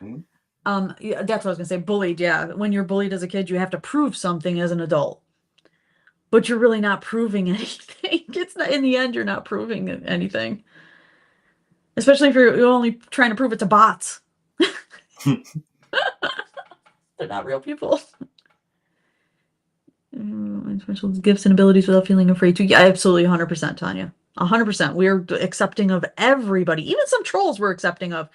Hmm? Yeah, that's what I was gonna say. Bullied, yeah. When you're bullied as a kid, you have to prove something as an adult, but you're really not proving anything. It's not, in the end, you're not proving anything, especially if you're only trying to prove it to bots. They're not real people. Special gifts and abilities without feeling afraid to. Yeah, absolutely, 100%, Tanya. 100%. We're accepting of everybody, even some trolls we're accepting of.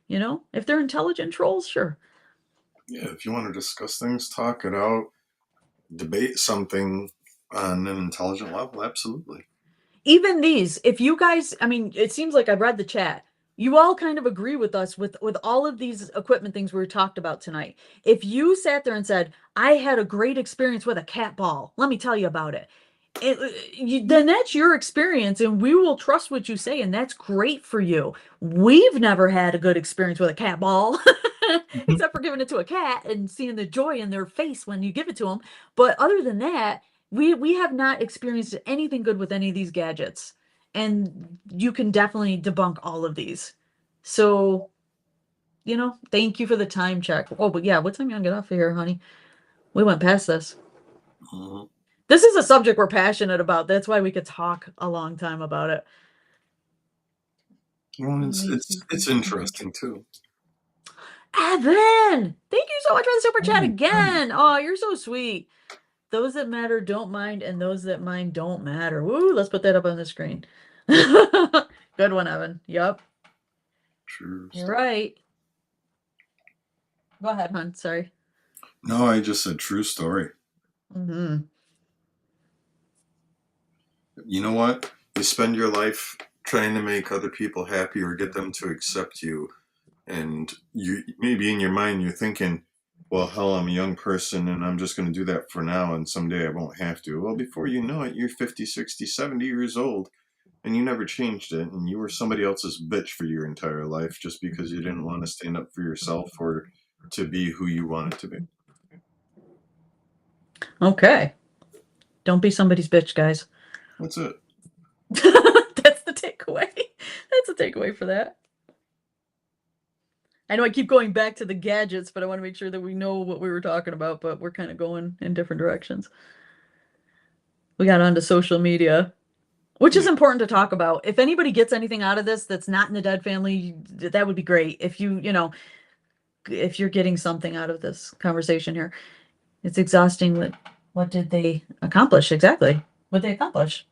If they're intelligent trolls, sure. Yeah, if you want to discuss things, talk it out, debate something on an intelligent level, absolutely. Even these, if you guys, I mean, it seems like I've read the chat. You all kind of agree with us with all of these equipment things we talked about tonight. If you sat there and said, "I had a great experience with a cat ball," let me tell you about it. Then that's your experience, and we will trust what you say, and that's great for you. We've never had a good experience with a cat ball, except for giving it to a cat and seeing the joy in their face when you give it to them. But other than that, we have not experienced anything good with any of these gadgets, and you can definitely debunk all of these. So, thank you for the time check. Oh, but yeah, what time you gonna get off of here, honey? We went past this. Mhm. This is a subject we're passionate about. That's why we could talk a long time about it. Well, it's interesting too. Evan, thank you so much for the super chat Mm. again. Oh, you're so sweet. Those that matter don't mind, and those that mind don't matter. Woo, let's put that up on the screen. Good one, Evan. Yup, True you're stuff. right. Go ahead, hon. Sorry. No, I just said true story. Hmm. You know what? You spend your life trying to make other people happy or get them to accept you, and you maybe in your mind you're thinking, well, hell, I'm a young person and I'm just going to do that for now, and someday I won't have to. Well, before you know it, you're 50, 60, 70 years old, and you never changed it, and you were somebody else's bitch for your entire life just because you didn't want to stand up for yourself or to be who you wanted to be. Okay. Don't be somebody's bitch, guys. That's it. That's the takeaway. That's the takeaway for that. I know I keep going back to the gadgets, but I want to make sure that we know what we were talking about, but we're kind of going in different directions. We got onto social media, which is Yeah. important to talk about. If anybody gets anything out of this that's not in the dead family, that would be great. If you're getting something out of this conversation here, it's exhausting. What did they accomplish exactly? What they accomplish?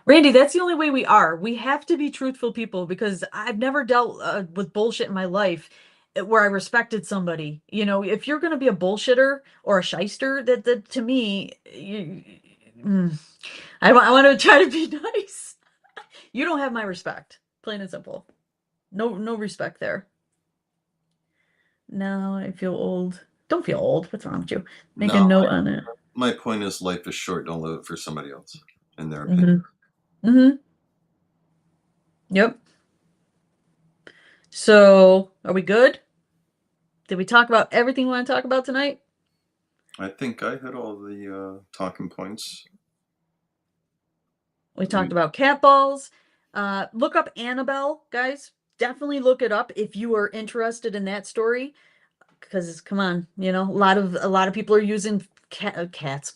Randy, that's the only way we are. We have to be truthful people, because I've never dealt with bullshit in my life where I respected somebody. If you're going to be a bullshitter or a shyster, that to me, mm, I want to try to be nice. You don't have my respect, plain and simple. No, no respect there. Now I feel old. Don't feel old. What's wrong with you? Make a No, note on it. my point is life is short. Don't live it for somebody else, in their opinion. Hmm. Mm-hmm. Yep. So, are we good? Did we talk about everything we want to talk about tonight? I think I hit all the talking points. We talked We, about cat balls. Look up Annabelle, guys. Definitely look it up if you are interested in that story. Because come on, a lot of people are using cats,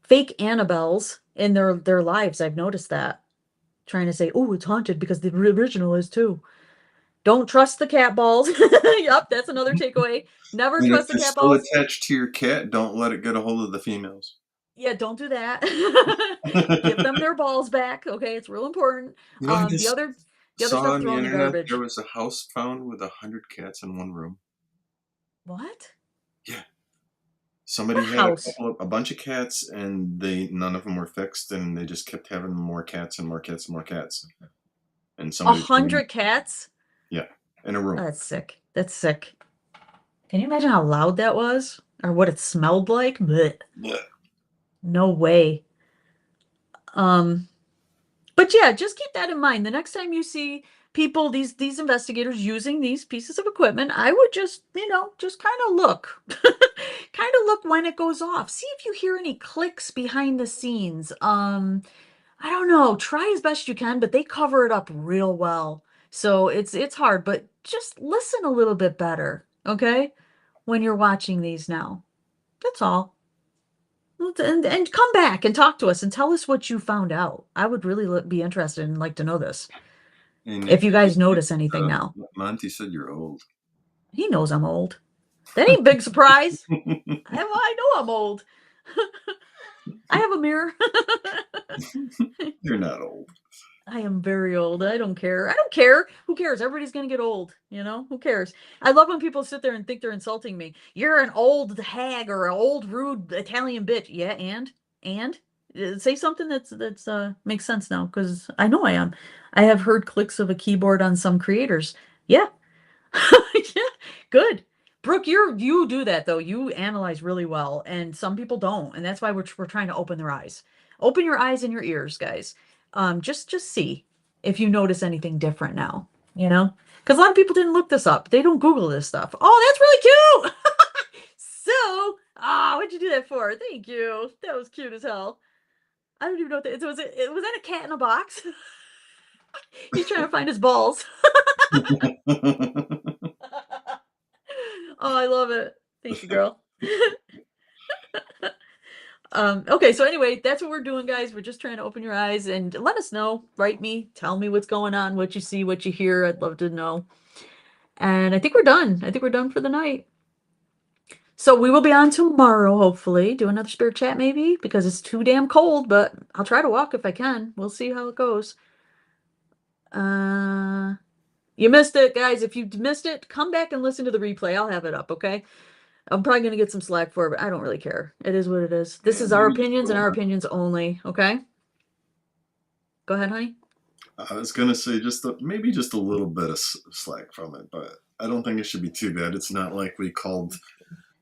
fake Annabelles in their lives. I've noticed that. Trying to say, oh, it's haunted because the original is too. Don't trust the cat balls. Yep, that's another takeaway. Never and if trust the it's cat still balls. attached to your cat, don't let it get a hold of the females. Yeah, don't do that. Give them their balls back. Okay, it's real important. You know, I The just other the other saw stuff on the throw in the internet there garbage. was a house found with 100 cats in one room. What? Yeah, What somebody had house? a bunch of cats, and none of them were fixed, and they just kept having more cats and more cats and more cats. And A somebody told them, hundred cats? yeah, in a Oh, room. that's sick. That's sick. Can you imagine how loud that was? Or what it smelled like? Blech. Yeah. No way. Um, but yeah, just keep that in mind. The next time you see people, these investigators using these pieces of equipment, I would just kind of look. Kind of look when it goes off. See if you hear any clicks behind the scenes. I don't know. Try as best you can, but they cover it up real well. So it's hard, but just listen a little bit better, okay? When you're watching these now. That's all. And come back and talk to us and tell us what you found out. I would really be interested and like to know this. And If you guys if notice anything now. Monty said you're old. He knows I'm old. That ain't big surprise. I know I'm old. I have a mirror. You're not old. I am very old. I don't care. I don't care. Who cares? Everybody's gonna get old, you know? Who cares? I love when people sit there and think they're insulting me. You're an old hag or an old rude Italian bitch. Yeah, and say something that's makes sense now because I know I am. I have heard clicks of a keyboard on some creators. Yeah, yeah, good. Brooke, you do that though. You analyze really well, and some people don't, and that's why we're trying to open their eyes. Open your eyes and your ears, guys. Just see if you notice anything different now. You know, because a lot of people didn't look this up. They don't Google this stuff. Oh, that's really cute. So, what'd you do that for? Thank you. That was cute as hell. I don't even know what that was. Was that a cat in a box? He's trying to find his balls. Oh, I love it. Thank you, girl. Okay, so anyway, that's what we're doing, guys. We're just trying to open your eyes and let us know. Write me, tell me what's going on, what you see, what you hear. I'd love to know. And I think we're done. I think we're done for the night. So we will be on tomorrow, hopefully. Do another spirit chat, maybe, because it's too damn cold, but I'll try to walk if I can. We'll see how it goes. Uh, you missed it, guys. If you missed it, come back and listen to the replay. I'll have it up, okay? I'm probably going to get some slack for it, but I don't really care. It is what it is. This Yeah, is our maybe just a opinions and little our bit. opinions only, okay? Go ahead, honey. I was gonna say maybe just a little bit of slack from it, but I don't think it should be too bad. It's not like we called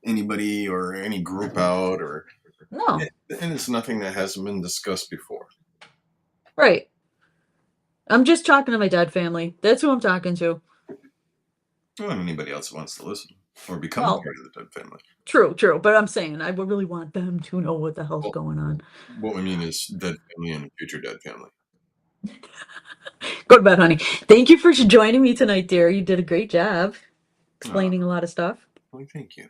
anybody or any group out, No, and it's nothing that hasn't been discussed before. right. I'm just talking to my dad family. That's who I'm talking to. Or anybody else who wants to listen or become Well, part of the Dead family. true, true. But I'm saying I would really want them to know what the hell's Well, going on. what we mean is Dead family and future Dead family. Go to bed, honey. Thank you for joining me tonight, dear. You did a great job Uh, explaining a lot of stuff. well, thank you.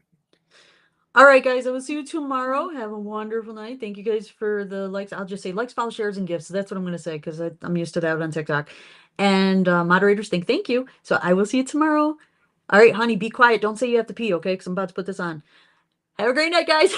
All right, guys. I will see you tomorrow. Have a wonderful night. Thank you guys for the likes. I'll just say likes, follow, shares, and gifts. That's what I'm going to say because I'm used to that on TikTok. And moderators think thank you. So I will see you tomorrow. All right, honey, be quiet. Don't say you have to pee, okay? Because I'm about to put this on. Have a great night, guys.